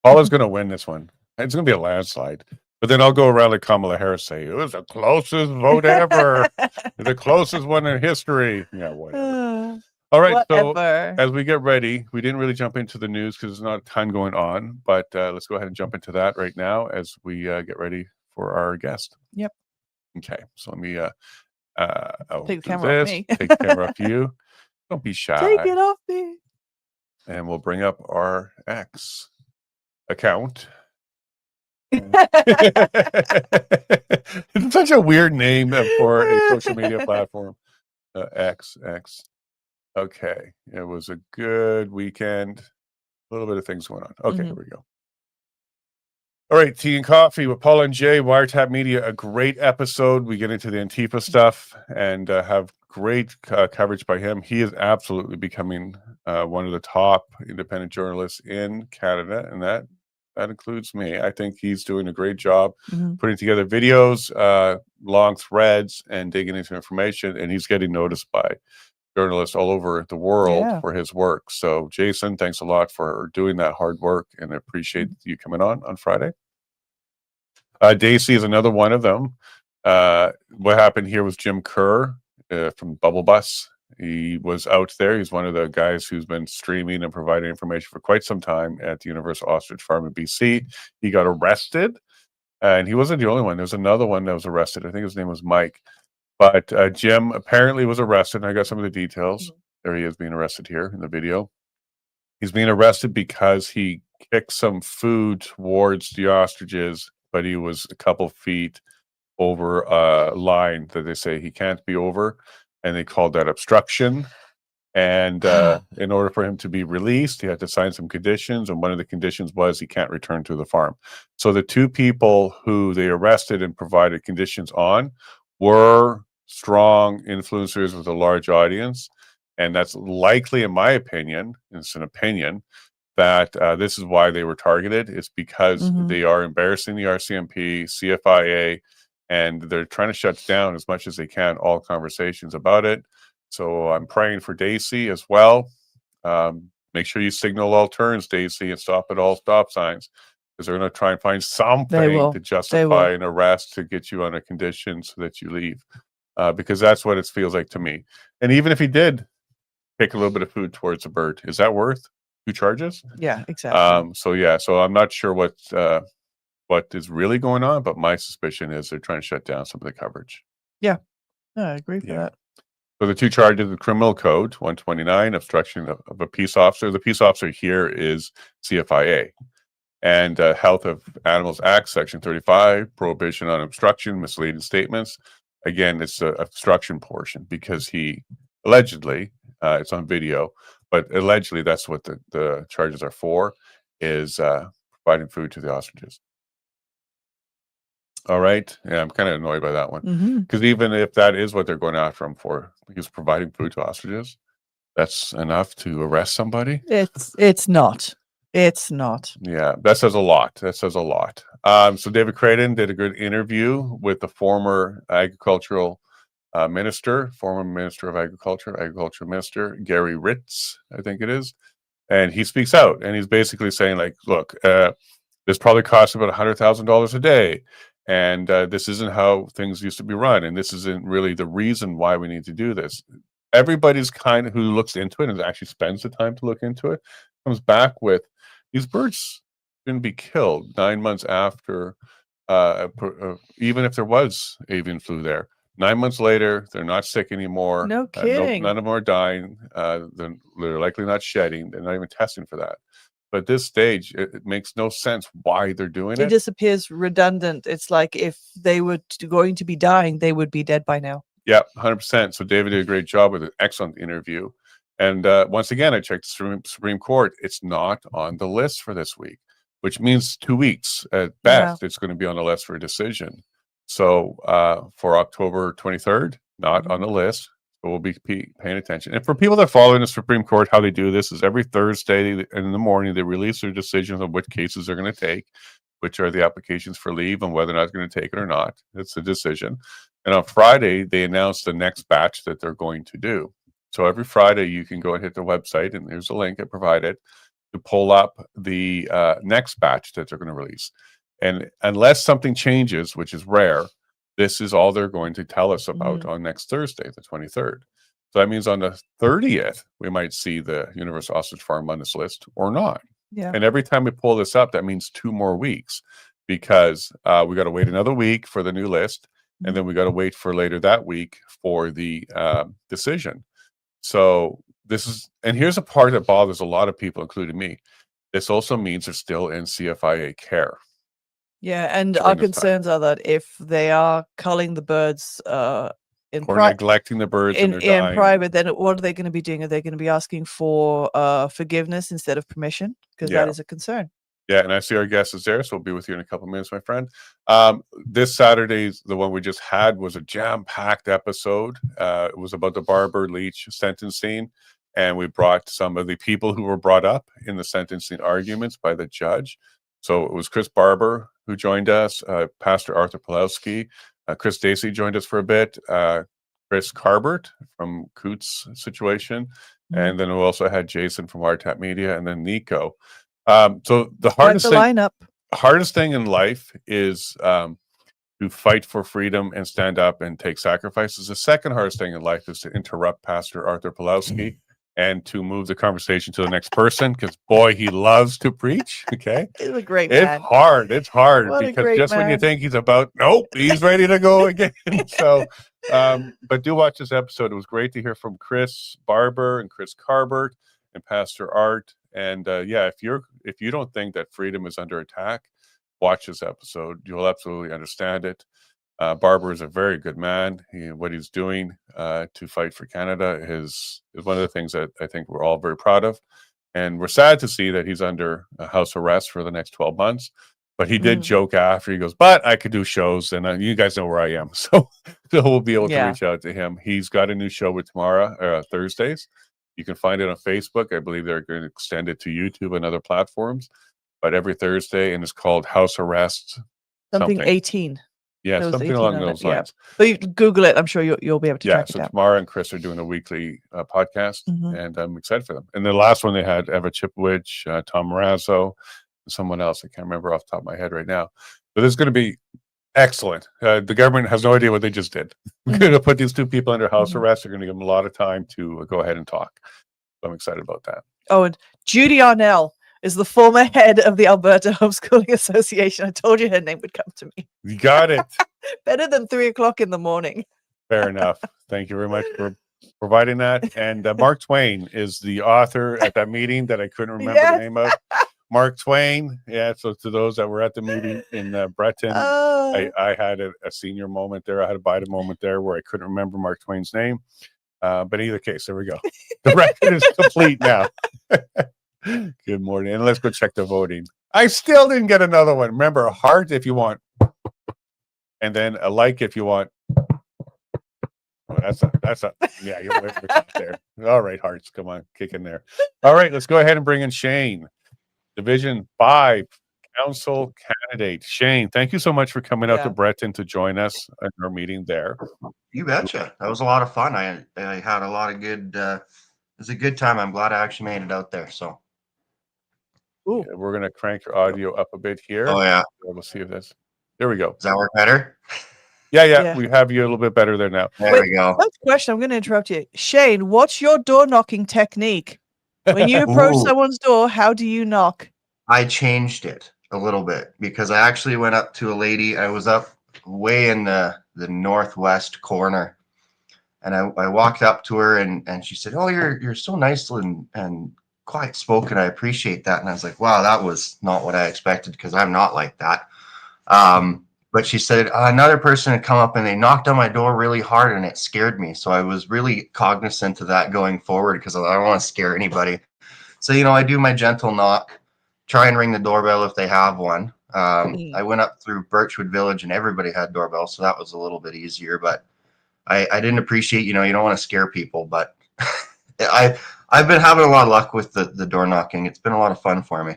Paula's going to win this one. It's going to be a landslide. But then I'll go around like Kamala Harris say, it was the closest vote ever. The closest one in history. Yeah, whatever. All right, so as we get ready, we didn't really jump into the news because there's not a ton going on, but let's go ahead and jump into that right now as we get ready for our guest. Yep. Okay, so let me take the camera off me. Take the camera off you. Don't be shy. Take it off me. And we'll bring up our X account. It's such a weird name for a social media platform. X. Okay, it was a good weekend. A little bit of things going on. Okay, here we go. All right, Tea and Coffee with Paula Jay, Wiretap Media. A great episode. We get into the Antifa stuff and have great coverage by him. He is absolutely becoming one of the top independent journalists in Canada, and that includes me. I think he's doing a great job putting together videos, long threads, and digging into information, and he's getting noticed by journalists all over the world for his work. So Jason, thanks a lot for doing that hard work, and I appreciate you coming on Friday. Daisy is another one of them. What happened here was Jim Kerr from Bubble Bus. He was out there. He's one of the guys who's been streaming and providing information for quite some time at the Universal Ostrich Farm in BC. He got arrested, and he wasn't the only one. There's another one that was arrested. I think his name was Mike. But Jim apparently was arrested. I got some of the details. There he is being arrested here in the video. He's being arrested because he kicked some food towards the ostriches, but he was a couple feet over a line that they say he can't be over, and they called that obstruction. And in order for him to be released, he had to sign some conditions, and one of the conditions was he can't return to the farm. So the two people who they arrested and provided conditions on were strong influencers with a large audience, and that's likely, in my opinion, it's an opinion, that this is why they were targeted. It's because they are embarrassing the RCMP, CFIA, and they're trying to shut down as much as they can all conversations about it. So I'm praying for Daisy as well. Make sure you signal all turns, Daisy, and stop at all stop signs, because they're going to try and find something to justify an arrest to get you on a condition so that you leave. Because that's what it feels like to me. And even if he did take a little bit of food towards a bird, is that worth 2 charges? Yeah, exactly. So I'm not sure what is really going on, but my suspicion is they're trying to shut down some of the coverage. Yeah, no, I agree for that. So the 2 charges: the criminal code 129, obstruction of a peace officer. The peace officer here is CFIA, and Health of Animals Act section 35, prohibition on obstruction, misleading statements. Again, it's the obstruction portion, because he allegedly, it's on video, but allegedly that's what the charges are for, is providing food to the ostriches. All right. Yeah, I'm kind of annoyed by that one, because even if that is what they're going after him for, because providing food to ostriches, that's enough to arrest somebody. It's not. It's not. Yeah, that says a lot. So David Creighton did a good interview with the former agricultural minister, former minister of agriculture minister, Gary Ritz, I think it is. And he speaks out, and he's basically saying, like, look, this probably costs about $100,000 a day. And this isn't how things used to be run. And this isn't really the reason why we need to do this. Everybody's kind of who looks into it and actually spends the time to look into it comes back with, these birds going to be killed 9 months after, even if there was avian flu there. 9 months later, they're not sick anymore. No kidding. None of them are dying. They're likely not shedding. They're not even testing for that. But at this stage, it makes no sense why they're doing it. It just appears redundant. It's like if they were going to be dying, they would be dead by now. Yeah, 100%. So David did a great job with an excellent interview. And once again, I checked the Supreme Court. It's not on the list for this week, which means 2 weeks at best. It's going to be on the list for a decision. So for October 23rd, not on the list. So we'll be paying attention. And for people that follow in the Supreme Court, how they do this is every Thursday in the morning, they release their decisions on which cases they're going to take, which are the applications for leave, and whether or not they're going to take it or not. It's a decision. And on Friday, they announce the next batch that they're going to do. So every Friday, you can go and hit the website, and there's a link I provided to pull up the next batch that they're going to release. And unless something changes, which is rare, this is all they're going to tell us about on next Thursday, the 23rd. So that means on the 30th, we might see the Universal Ostrich Farm on this list or not. Yeah. And every time we pull this up, that means 2 more weeks, because we got to wait another week for the new list. And then we got to wait for later that week for the decision. So this is, and here's a part that bothers a lot of people, including me. This also means they're still in CFIA care. Yeah, and our concerns are that if they are culling the birds neglecting the birds in private, then what are they going to be doing? Are they going to be asking for forgiveness instead of permission? Because that is a concern. Yeah, and I see our guest is there, so we'll be with you in a couple of minutes, my friend. This Saturday's, the one we just had, was a jam-packed episode. It was about the Barber Leach sentencing, and we brought some of the people who were brought up in the sentencing arguments by the judge. So it was Chris Barber who joined us, Pastor Arthur Pulowski, Chris Dacey joined us for a bit, Chris Carbert from Coots Situation, and then we also had Jason from Wiretap Media, and then Nico. So the hardest thing in life is to fight for freedom and stand up and take sacrifices. The second hardest thing in life is to interrupt Pastor Arthur Pulowski and to move the conversation to the next person, because boy, he loves to preach. Okay, he's a great man. It's hard because just when you think he's about, nope, he's ready to go again. So, but do watch this episode. It was great to hear from Chris Barber and Chris Carbert and Pastor Art. And yeah, if you don't think that freedom is under attack, watch this episode. You'll absolutely understand it. Barber is a very good man. What he's doing to fight for Canada is one of the things that I think we're all very proud of. And we're sad to see that he's under house arrest for the next 12 months. But he did joke after. He goes, but I could do shows, and you guys know where I am. So we'll be able to reach out to him. He's got a new show with Tamara Thursdays. You can find it on Facebook. I believe they're going to extend it to YouTube and other platforms. But every Thursday, and it's called House Arrest. Something 18. Yeah, There was something 18 along on those it, yeah. lines. But you can Google it. I'm sure you'll be able to Yeah, track it so down. Tamara and Chris are doing a weekly podcast, Mhm. and I'm excited for them. And the last one they had Eva Chipwich, Tom Razzo, and someone else. I can't remember off the top of my head right now. But it's going to be excellent. The government has no idea what they just did. We're going to put these two people under house arrest. They're going to give them a lot of time to go ahead and talk. So I'm excited about that. Oh, and Judy Arnell is the former head of the Alberta Homeschooling Association. I told you her name would come to me. You got it. Better than 3 o'clock in the morning. Fair enough. Thank you very much for providing that. And Mark Twain is the author at that meeting that I couldn't remember the name of. Mark Twain. Yeah. So to those that were at the meeting in Breton, I had a senior moment there. I had a Biden moment there where I couldn't remember Mark Twain's name. But in either case, there we go. The record is complete now. Good morning. And let's go check the voting. I still didn't get another one. Remember, a heart if you want. And then a like if you want. Oh, that's a yeah, you're way over the top there. All right, hearts, come on, kick in there. All right, let's go ahead and bring in Shane, Division 5 Council candidate. Shane, thank you so much for coming out to Breton to join us at our meeting there. You betcha. That was a lot of fun. I had a lot of good it was a good time. I'm glad I actually made it out there. So yeah, we're gonna crank your audio up a bit here. Oh yeah. We'll see if this. There we go. Does that work better? Yeah. We have you a little bit better there now. There we go. Last question. I'm going to interrupt you. Shane, what's your door knocking technique? When you approach someone's door, how do you knock? I changed it a little bit because I actually went up to a lady. I was up way in the northwest corner, and I walked up to her and she said, "Oh, you're so nice and quiet spoken. I appreciate that." And I was like, "Wow, that was not what I expected because I'm not like that." But she said another person had come up and they knocked on my door really hard and it scared me. So I was really cognizant of that going forward because I don't want to scare anybody. So, I do my gentle knock, try and ring the doorbell if they have one. I went up through Birchwood Village and everybody had doorbells. So that was a little bit easier, but I didn't appreciate, you don't want to scare people, but I've been having a lot of luck with the door knocking. It's been a lot of fun for me.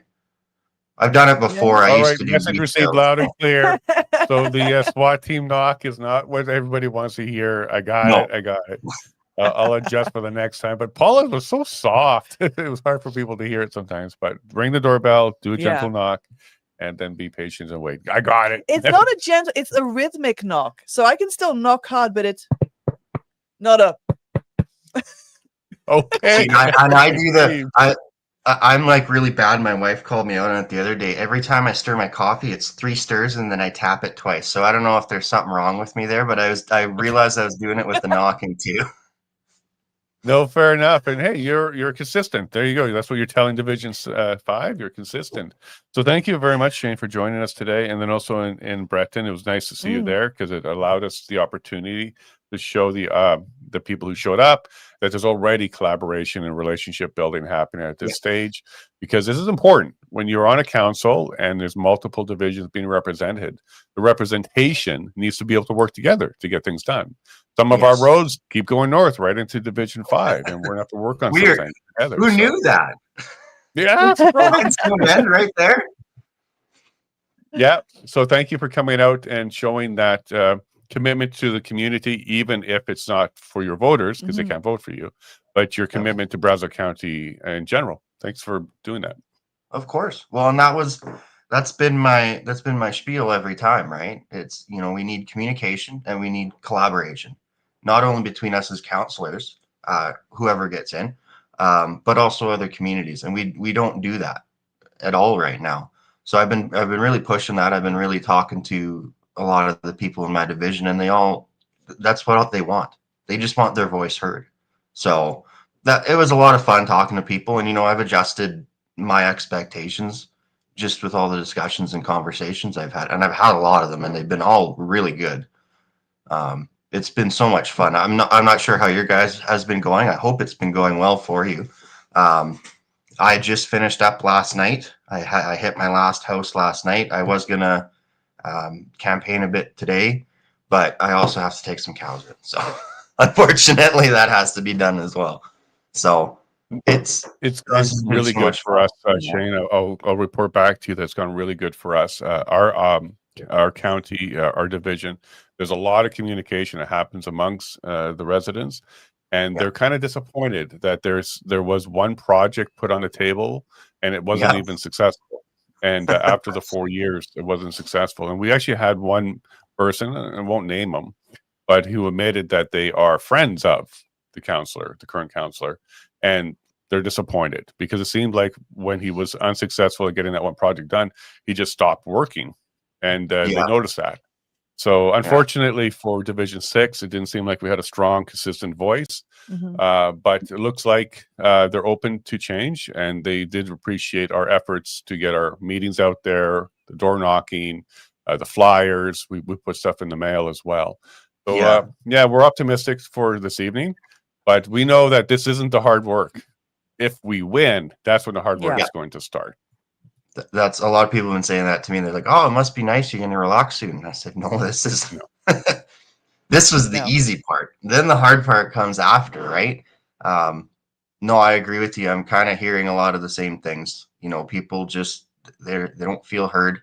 I've done it before. I used to do message received loud and clear. So the SWAT team knock is not what everybody wants to hear. I got it. I'll adjust for the next time. But Paula was so soft. It was hard for people to hear it sometimes. But ring the doorbell, do a gentle knock, and then be patient and wait. I got it. It's not a gentle, it's a rhythmic knock. So I can still knock hard, but it's not a... Okay. And I do I'm like really bad. My wife called me out on it the other day. Every time I stir my coffee, it's 3 stirs and then I tap it twice. So I don't know if there's something wrong with me there, but I realized I was doing it with the knocking too. No, fair enough. And hey, you're consistent. There you go. That's what you're telling Division 5. You're consistent. So thank you very much, Shane, for joining us today. And then also in Breton, it was nice to see you there because it allowed us the opportunity to show the people who showed up that there's already collaboration and relationship building happening at this stage, because this is important when you're on a council and there's multiple divisions being represented. The representation needs to be able to work together to get things done. Some of our roads keep going north right into Division 5, and we're gonna have to work on something together. Who knew that? Yeah, right there. Yeah. So thank you for coming out and showing that commitment to the community, even if it's not for your voters because they can't vote for you, but your commitment to Brazeau County in general. Thanks for doing that. Of course. Well, and that's been my spiel every time, right? It's, we need communication and we need collaboration, not only between us as councillors, whoever gets in, but also other communities. And we don't do that at all right now. So I've been really pushing that. I've been really talking to a lot of the people in my division, and that's what they want. They just want their voice heard. So it was a lot of fun talking to people. And, I've adjusted my expectations just with all the discussions and conversations I've had, and I've had a lot of them, and they've been all really good. It's been so much fun. I'm not sure how your guys has been going. I hope it's been going well for you. I just finished up last night. I hit my last house last night. I was gonna campaign a bit today, but I also have to take some cows in. So unfortunately that has to be done as well. So It's It's this gone has been really so good much for fun. us, Shane. I'll report back to you that's gone really good for us. Our county, our division, there's a lot of communication that happens amongst the residents, and Yeah. they're kind of disappointed that there was one project put on the table and it wasn't Yeah. even successful. And after the 4 years, it wasn't successful. And we actually had one person, and I won't name them, but who admitted that they are friends of the counselor, the current counselor, and they're disappointed because it seemed like when he was unsuccessful at getting that one project done, he just stopped working, and they Yeah. noticed that. So Yeah. unfortunately for Division 6, it didn't seem like we had a strong, consistent voice. But it looks like they're open to change, and they did appreciate our efforts to get our meetings out there, the door knocking, the flyers. We put stuff in the mail as well. So Yeah. yeah, we're optimistic for this evening, but we know that this isn't the hard work. If we win, that's when the hard work Yeah. is going to start. That's a lot of people have been saying that to me. They're like, "Oh, it must be nice. You're going to relax soon." And I said, "No, this is No. this was the Yeah. easy part. Then the hard part comes after, right?" No, I agree with you. I'm kind of hearing a lot of the same things. You know, people just they don't feel heard.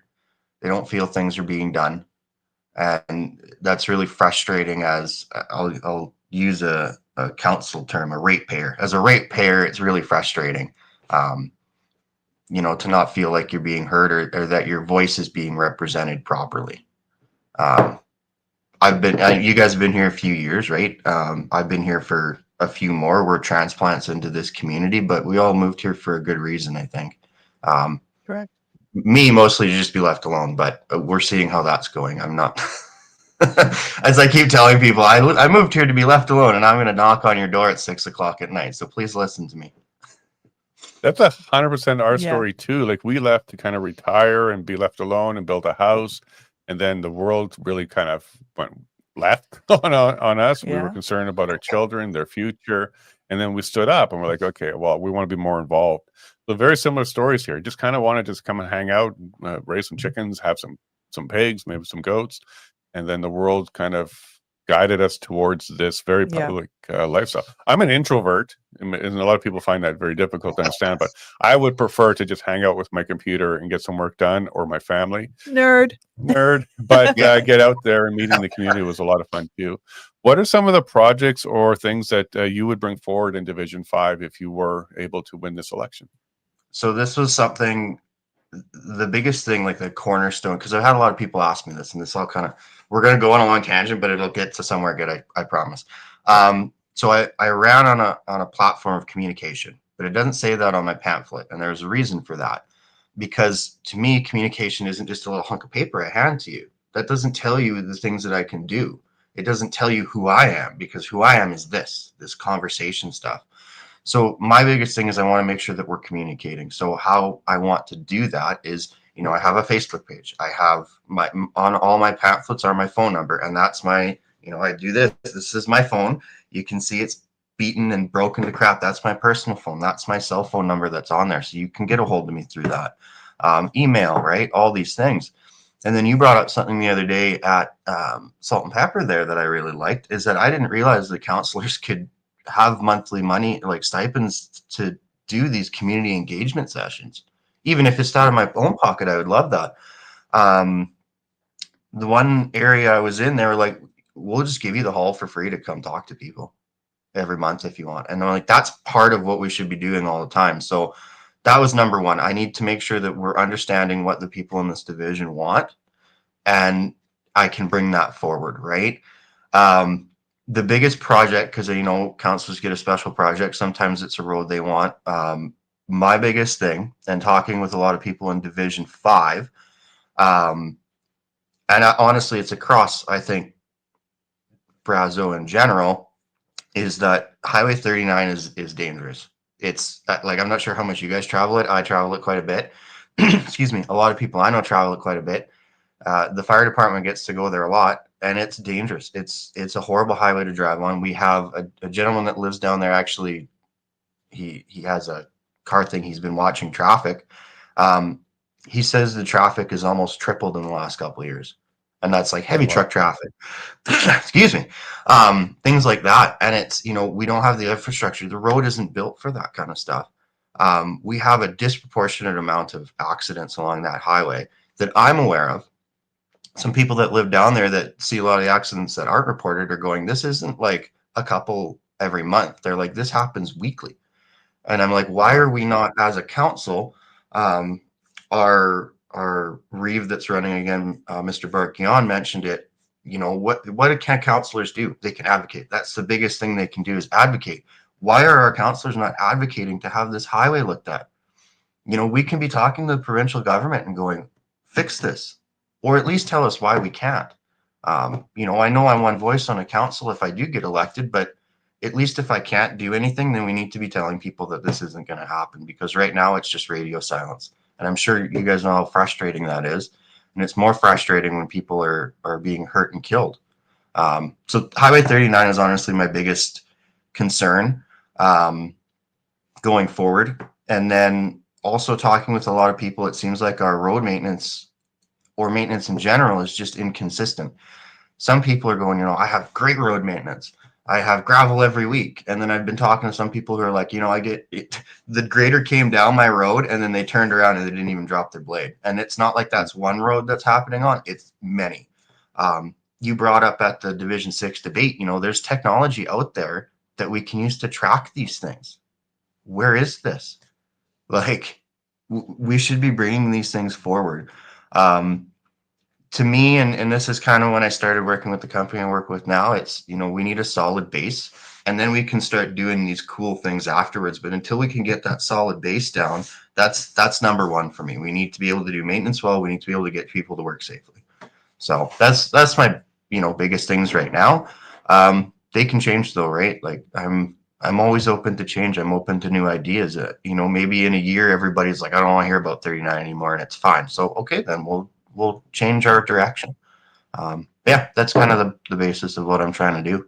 They don't feel things are being done, and that's really frustrating. As I'll use a council term, a ratepayer. As a ratepayer, it's really frustrating. Um, you know, to not feel like you're being heard, or that your voice is being represented properly. Um, you guys have been here a few years, right? I've been here for a few more. We're transplants into this community, but we all moved here for a good reason, I think. Um, Correct. Me, mostly to just be left alone, but we're seeing how that's going. I'm not, as I keep telling people, I moved here to be left alone, and I'm going to knock on your door at 6 o'clock at night. So please listen to me. That's 100% our Yeah. story too. Like we left to kind of retire and be left alone and build a house, and then the world really kind of went left on us. We were Yeah. concerned about our children, their future, and then we stood up and we're like, okay, well, we want to be more involved. So very similar stories here. Just kind of wanted to just come and hang out, raise some chickens, have some pigs, maybe some goats, and then the world kind of guided us towards this very Yeah. public lifestyle. I'm an introvert, and a lot of people find that very difficult to understand, but I would prefer to just hang out with my computer and get some work done, or my family. Nerd. But Yeah. get out there and meeting the community was a lot of fun too. What are some of the projects or things that you would bring forward in Division 5 if you were able to win this election? So this was something, the biggest thing, like the cornerstone, because I've had a lot of people ask me this, and this all kind of, we're going to go on a long tangent, but it'll get to somewhere good. I promise. So I ran on a platform of communication, but it doesn't say that on my pamphlet. And there's a reason for that, because to me, communication isn't just a little hunk of paper I hand to you. That doesn't tell you the things that I can do. It doesn't tell you who I am, because who I am is this conversation stuff. So my biggest thing is I want to make sure that we're communicating. So how I want to do that is, you know, I have a Facebook page. I have on all my pamphlets are my phone number, and that's my, you know, I do this. This is my phone. You can see it's beaten and broken to crap. That's my personal phone. That's my cell phone number that's on there. So you can get a hold of me through that. Email, right? All these things. And then you brought up something the other day at Salt and Pepper there that I really liked, is that I didn't realize the counselors could have monthly money, like stipends, to do these community engagement sessions. Even if it's out of my own pocket, I would love that. The one area I was in, they were like, we'll just give you the hall for free to come talk to people every month if you want. And I'm like, that's part of what we should be doing all the time. So that was number one. I need to make sure that we're understanding what the people in this division want, and I can bring that forward, right? The biggest project, because you know councils get a special project, sometimes it's a road they want. My biggest thing, and talking with a lot of people in Division 5, and honestly it's across, I think, Brazeau in general, is that Highway 39 is dangerous. It's like, I'm not sure how much you guys travel it. I travel it quite a bit. Excuse me. A lot of people I know travel it quite a bit. The fire department gets to go there a lot, and it's dangerous. It's a horrible highway to drive on. We have a gentleman that lives down there. Actually, he has a car thing. He's been watching traffic. He says the traffic is almost tripled in the last couple of years. and that's like heavy wow. truck traffic. Excuse me. Things like that. And it's, you know, we don't have the infrastructure. The road isn't built for that kind of stuff. We have a disproportionate amount of accidents along that highway that I'm aware of. Some people that live down there that see a lot of the accidents that aren't reported are going, this isn't like a couple every month. They're like, this happens weekly. And I'm like, why are we not, as a council, our Reeve that's running again, Mr. Barkion mentioned it. You know, what can councillors do? They can advocate. That's the biggest thing they can do, is advocate. Why are our councillors not advocating to have this highway looked at? You know, we can be talking to the provincial government and going, fix this, or at least tell us why we can't. You know I'm one voice on a council if I do get elected, but at least if I can't do anything, then we need to be telling people that this isn't going to happen, because right now it's just radio silence. And I'm sure you guys know how frustrating that is. And it's more frustrating when people are being hurt and killed. So Highway 39 is honestly my biggest concern going forward. And then also talking with a lot of people, it seems like our road maintenance or maintenance in general is just inconsistent. Some people are going, I have great road maintenance. I have gravel every week. And then I've been talking to some people who are like, I get it. The grader came down my road and then they turned around and they didn't even drop their blade. And it's not like that's one road that's happening on, it's many. You brought up at the Division 6 debate, there's technology out there that we can use to track these things. Where is this? Like, we should be bringing these things forward. To me, and this is kind of when I started working with the company I work with now, it's, we need a solid base, and then we can start doing these cool things afterwards. But until we can get that solid base down, that's number one for me. We need to be able to do maintenance well. We need to be able to get people to work safely. So that's my, biggest things right now. They can change though, right? Like I'm always open to change. I'm open to new ideas. Maybe in a year, everybody's like, I don't want to hear about 39 anymore, and it's fine. So, okay, then we'll change our direction. Yeah, that's kind of the basis of what I'm trying to do.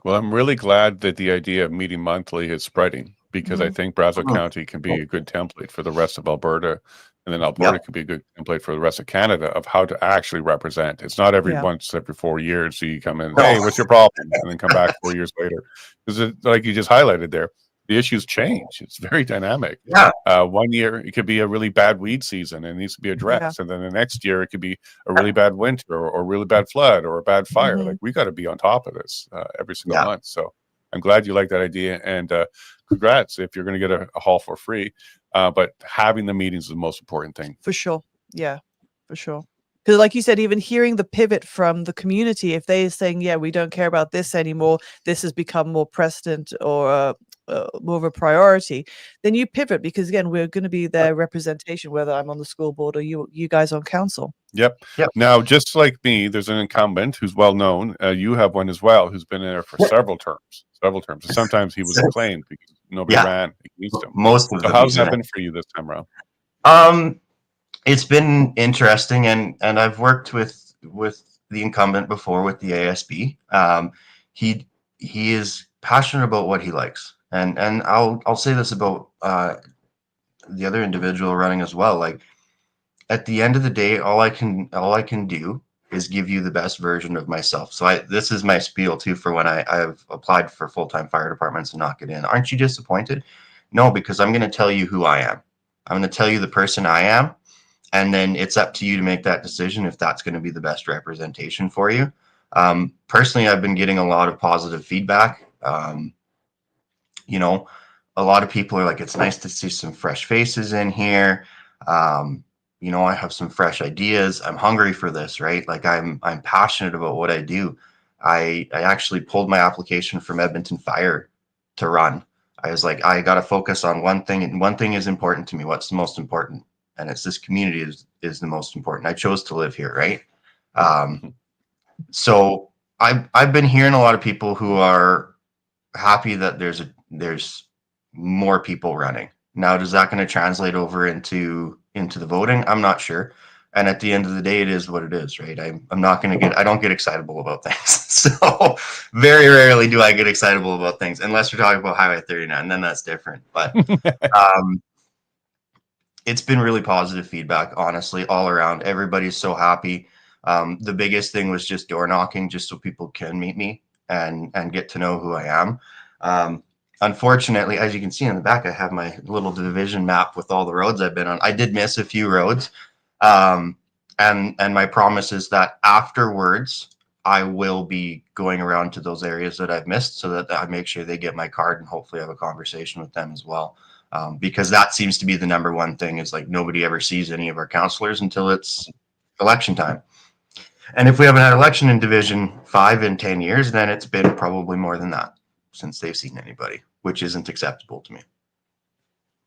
Well, I'm really glad that the idea of meeting monthly is spreading, because I think Brazeau County can be a good template for the rest of Alberta, and then Alberta can be a good template for the rest of Canada of how to actually represent. It's not every once every 4 years, so you come in, hey, what's your problem? And then come back 4 years later. Because like you just highlighted there, the issues change. It's very dynamic. 1 year, it could be a really bad weed season and it needs to be addressed. And then the next year, it could be a really bad winter or really bad flood or a bad fire. Like, we got to be on top of this every single month. So I'm glad you like that idea. And congrats if you're going to get a haul for free. But having the meetings is the most important thing. For sure. Yeah, for sure. Because like you said, even hearing the pivot from the community, if they're saying, yeah, we don't care about this anymore, this has become more precedent or more of a priority, then you pivot, because again, we're going to be their representation, whether I'm on the school board or you guys on council. Yep. Now, just like me, there's an incumbent who's well known. You have one as well who's been there for several terms. And sometimes he was acclaimed because nobody ran against him. Most of them. So how's that been for you this time around? It's been interesting, and I've worked with the incumbent before with the ASB. He is passionate about what he likes, and I'll say this about the other individual running as well. Like, at the end of the day, all I can do is give you the best version of myself. So this is my spiel too for when I've applied for full-time fire departments and not get in. Aren't you disappointed? No, because I'm going to tell you who I am. I'm going to tell you the person I am. And then it's up to you to make that decision if that's going to be the best representation for you. Personally, I've been getting a lot of positive feedback. A lot of people are like, it's nice to see some fresh faces in here. I have some fresh ideas. I'm hungry for this, right? Like I'm passionate about what I do. I actually pulled my application from Edmonton Fire to run. I was like, I got to focus on one thing, and one thing is important to me. What's the most important? And it's this community is the most important. I chose to live here, right? So I've been hearing a lot of people who are happy that there's more people running. Now, is that going to translate over into the voting? I'm not sure. And at the end of the day, it is what it is, right? I don't get excitable about things. So very rarely do I get excitable about things, unless we're talking about Highway 39, then that's different. But it's been really positive feedback, honestly, all around. Everybody's so happy. The biggest thing was just door knocking, just so people can meet me and get to know who I am. Unfortunately, as you can see in the back, I have my little division map with all the roads I've been on. I did miss a few roads. And my promise is that afterwards, I will be going around to those areas that I've missed so that I make sure they get my card and hopefully have a conversation with them as well. Because that seems to be the number one thing, is like nobody ever sees any of our counselors until it's election time. And if we haven't had election in Division 5 in 10 years, then it's been probably more than that since they've seen anybody, which isn't acceptable to me.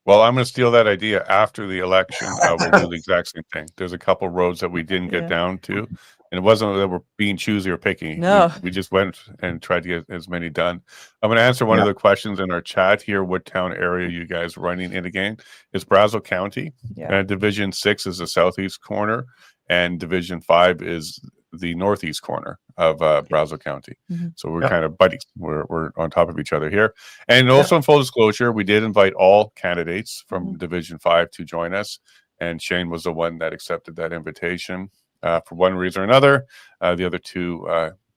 Well, I'm going to steal that idea. After the election, we'll do the exact same thing. There's a couple roads that we didn't get down to, and it wasn't that we're being choosy or picky. No. We just went and tried to get as many done. I'm going to answer one of the questions in our chat here. What town area you guys running in again? It's Brazeau County. And Division 6 is the southeast corner, and Division 5 is the northeast corner of Brazeau County. So we're kind of buddies. We're on top of each other here. And also in full disclosure, we did invite all candidates from Division 5 to join us. And Shane was the one that accepted that invitation for one reason or another. The other two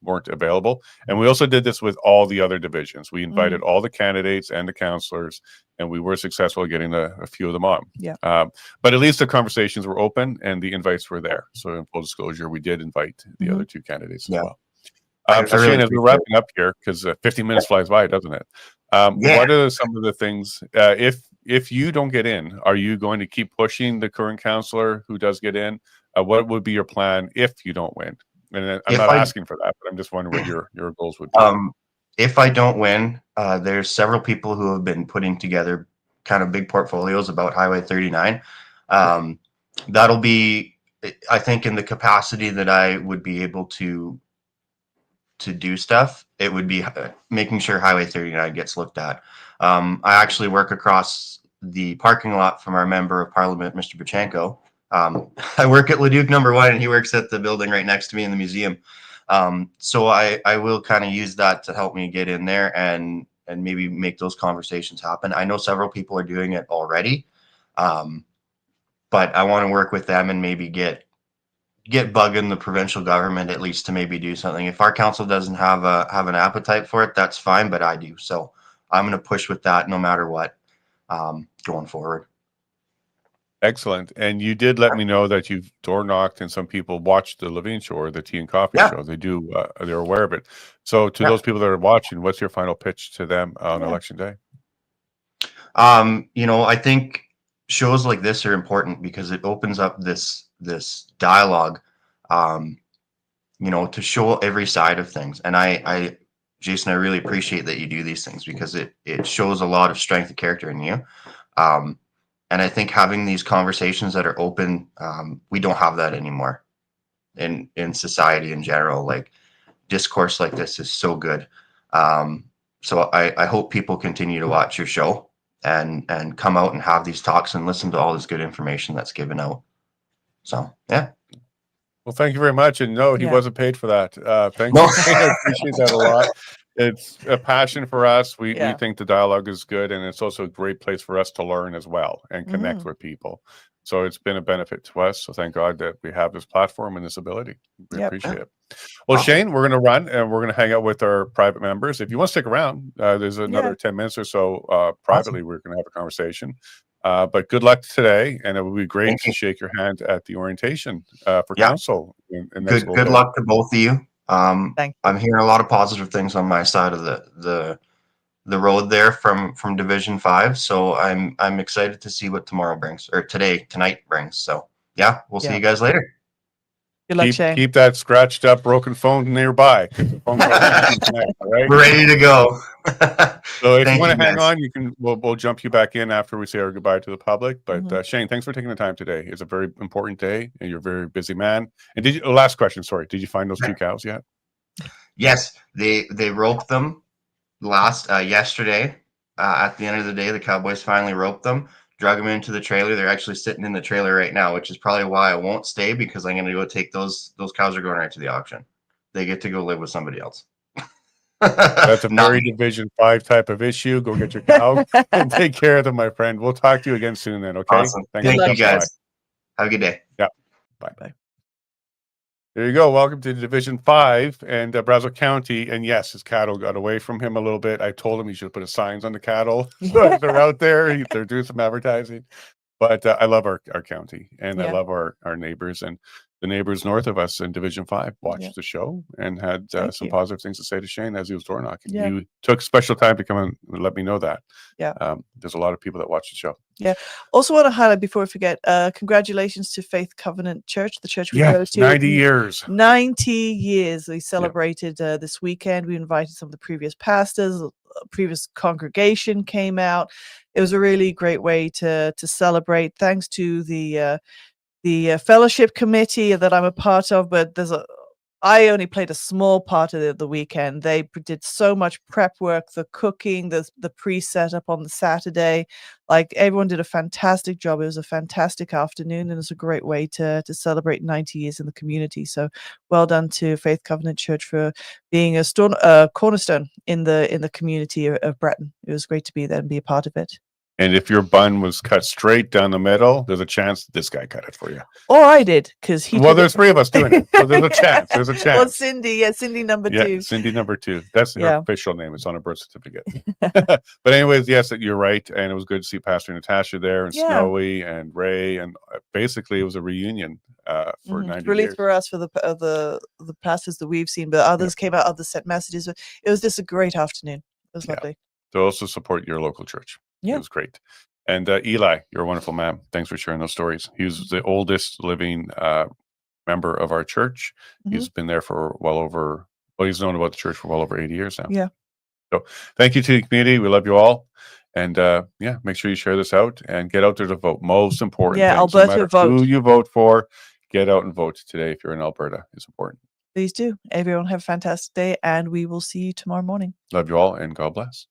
weren't available. And we also did this with all the other divisions. We invited all the candidates and the counselors, and we were successful at getting a few of them on. But at least the conversations were open and the invites were there. So in full disclosure, we did invite the other two candidates as well. So Shane, as we're wrapping up here, because 15 minutes flies by, doesn't it? What are some of the things, if you don't get in, are you going to keep pushing the current counselor who does get in? What would be your plan if you don't win? And I'm not asking for that, but I'm just wondering what your goals would be. If I don't win, there's several people who have been putting together kind of big portfolios about Highway 39. That'll be, I think, in the capacity that I would be able to do stuff. It would be making sure Highway 39 gets looked at. I actually work across the parking lot from our member of Parliament, Mr. Bachenko. I work at Leduc number 1, and he works at the building right next to me in the museum. So I will kind of use that to help me get in there and maybe make those conversations happen. I know several people are doing it already, but I want to work with them and maybe get bugging the provincial government at least to maybe do something. If our council doesn't have an appetite for it, that's fine, but I do. So I'm going to push with that no matter what, going forward. Excellent. And you did let me know that you've door knocked and some people watched the Levine Show or the Tea and Coffee Show. They do, they're aware of it. So to those people that are watching, what's your final pitch to them on election day? You know, I think shows like this are important because it opens up this dialogue, you know, to show every side of things. And Jason, I really appreciate that you do these things because it shows a lot of strength of character in you. And I think having these conversations that are open, we don't have that anymore in society in general. Like discourse like this is so good. So I hope people continue to watch your show and come out and have these talks and listen to all this good information that's given out. So, yeah. Well, thank you very much. And no, he wasn't paid for that. Thank you. I appreciate that a lot. It's a passion for us. We think the dialogue is good, and it's also a great place for us to learn as well and connect with people. So it's been a benefit to us. So thank God that we have this platform and this ability. We appreciate it. Well, Shane, we're going to run and we're going to hang out with our private members. If you want to stick around, there's another 10 minutes or so privately. We're going to have a conversation. But good luck today, and it would be great to shake your hand at the orientation for council. Good luck to both of you. I'm hearing a lot of positive things on my side of the road there from Division 5. So I'm excited to see what tomorrow brings, or tonight brings. So yeah, we'll see you guys later. Good luck, Shane. Keep that scratched up broken phone nearby. The phone tonight, right? Ready to go. So if you want to hang on, you can. We'll jump you back in after we say our goodbye to the public. But Shane, thanks for taking the time today. It's a very important day, and you're a very busy man. And last question, sorry, did you find those 2 cows yet? Yes, they roped them yesterday. At the end of the day, the Cowboys finally roped them, drug them into the trailer. They're actually sitting in the trailer right now, which is probably why I won't stay, because I'm going to go take those cows are going right to the auction. They get to go live with somebody else. That's a very Division 5 type of issue. Go get your cow and take care of them, my friend. We'll talk to you again soon then, okay? Awesome. Thank you guys. Have a good day. Yeah. Bye. There you go. Welcome to Division 5 and Brazeau County. And yes, his cattle got away from him a little bit. I told him he should put signs on the cattle. So if they're out there, they're doing some advertising. But I love our county, and I Yeah. love our neighbors, and the neighbors north of us in Division 5 watched Yeah. the show and had Thank some you. positive things to say to Shane as he was door knocking. Yeah. He took special time to come and let me know that. Yeah. There's a lot of people that watch the show. Yeah. Also want to highlight before we forget, congratulations to Faith Covenant Church, the church we go to. 90 years. 90 years. We celebrated this weekend. We invited some of the previous pastors, previous congregation came out. It was a really great way to celebrate. Thanks to the fellowship committee that I'm a part of, but I only played a small part of the weekend. They did so much prep work, the cooking, the pre-setup on the Saturday. Like, everyone did a fantastic job. It was a fantastic afternoon, and it's a great way to celebrate 90 years in the community. So well done to Faith Covenant Church for being a cornerstone in the community of Breton. It was great to be there and be a part of it. And if your bun was cut straight down the middle, there's a chance that this guy cut it for you. Or I did, because he. Well, there's 3 of us doing it, so there's a chance. There's a chance. Well, Cindy number 2. Cindy number 2. That's her Yeah. official name. It's on her birth certificate. But anyways, yes, you're right, and it was good to see Pastor Natasha there, and Yeah. Snowy and Ray, and basically it was a reunion for 90 Relief years. for us for the pastors that we've seen, but others came out, others sent messages. It was just a great afternoon. It was lovely. To also support your local church. Yeah. It was great. And Eli, you're a wonderful man. Thanks for sharing those stories. He was the oldest living member of our church. He's been there for he's known about the church for well over 80 years now. Yeah. So thank you to the community. We love you all. And make sure you share this out and get out there to vote. Most important. Yeah, thing. Alberta, no matter vote. who you vote for, get out and vote today if you're in Alberta. It's important. Please do. Everyone have a fantastic day, and we will see you tomorrow morning. Love you all, and God bless.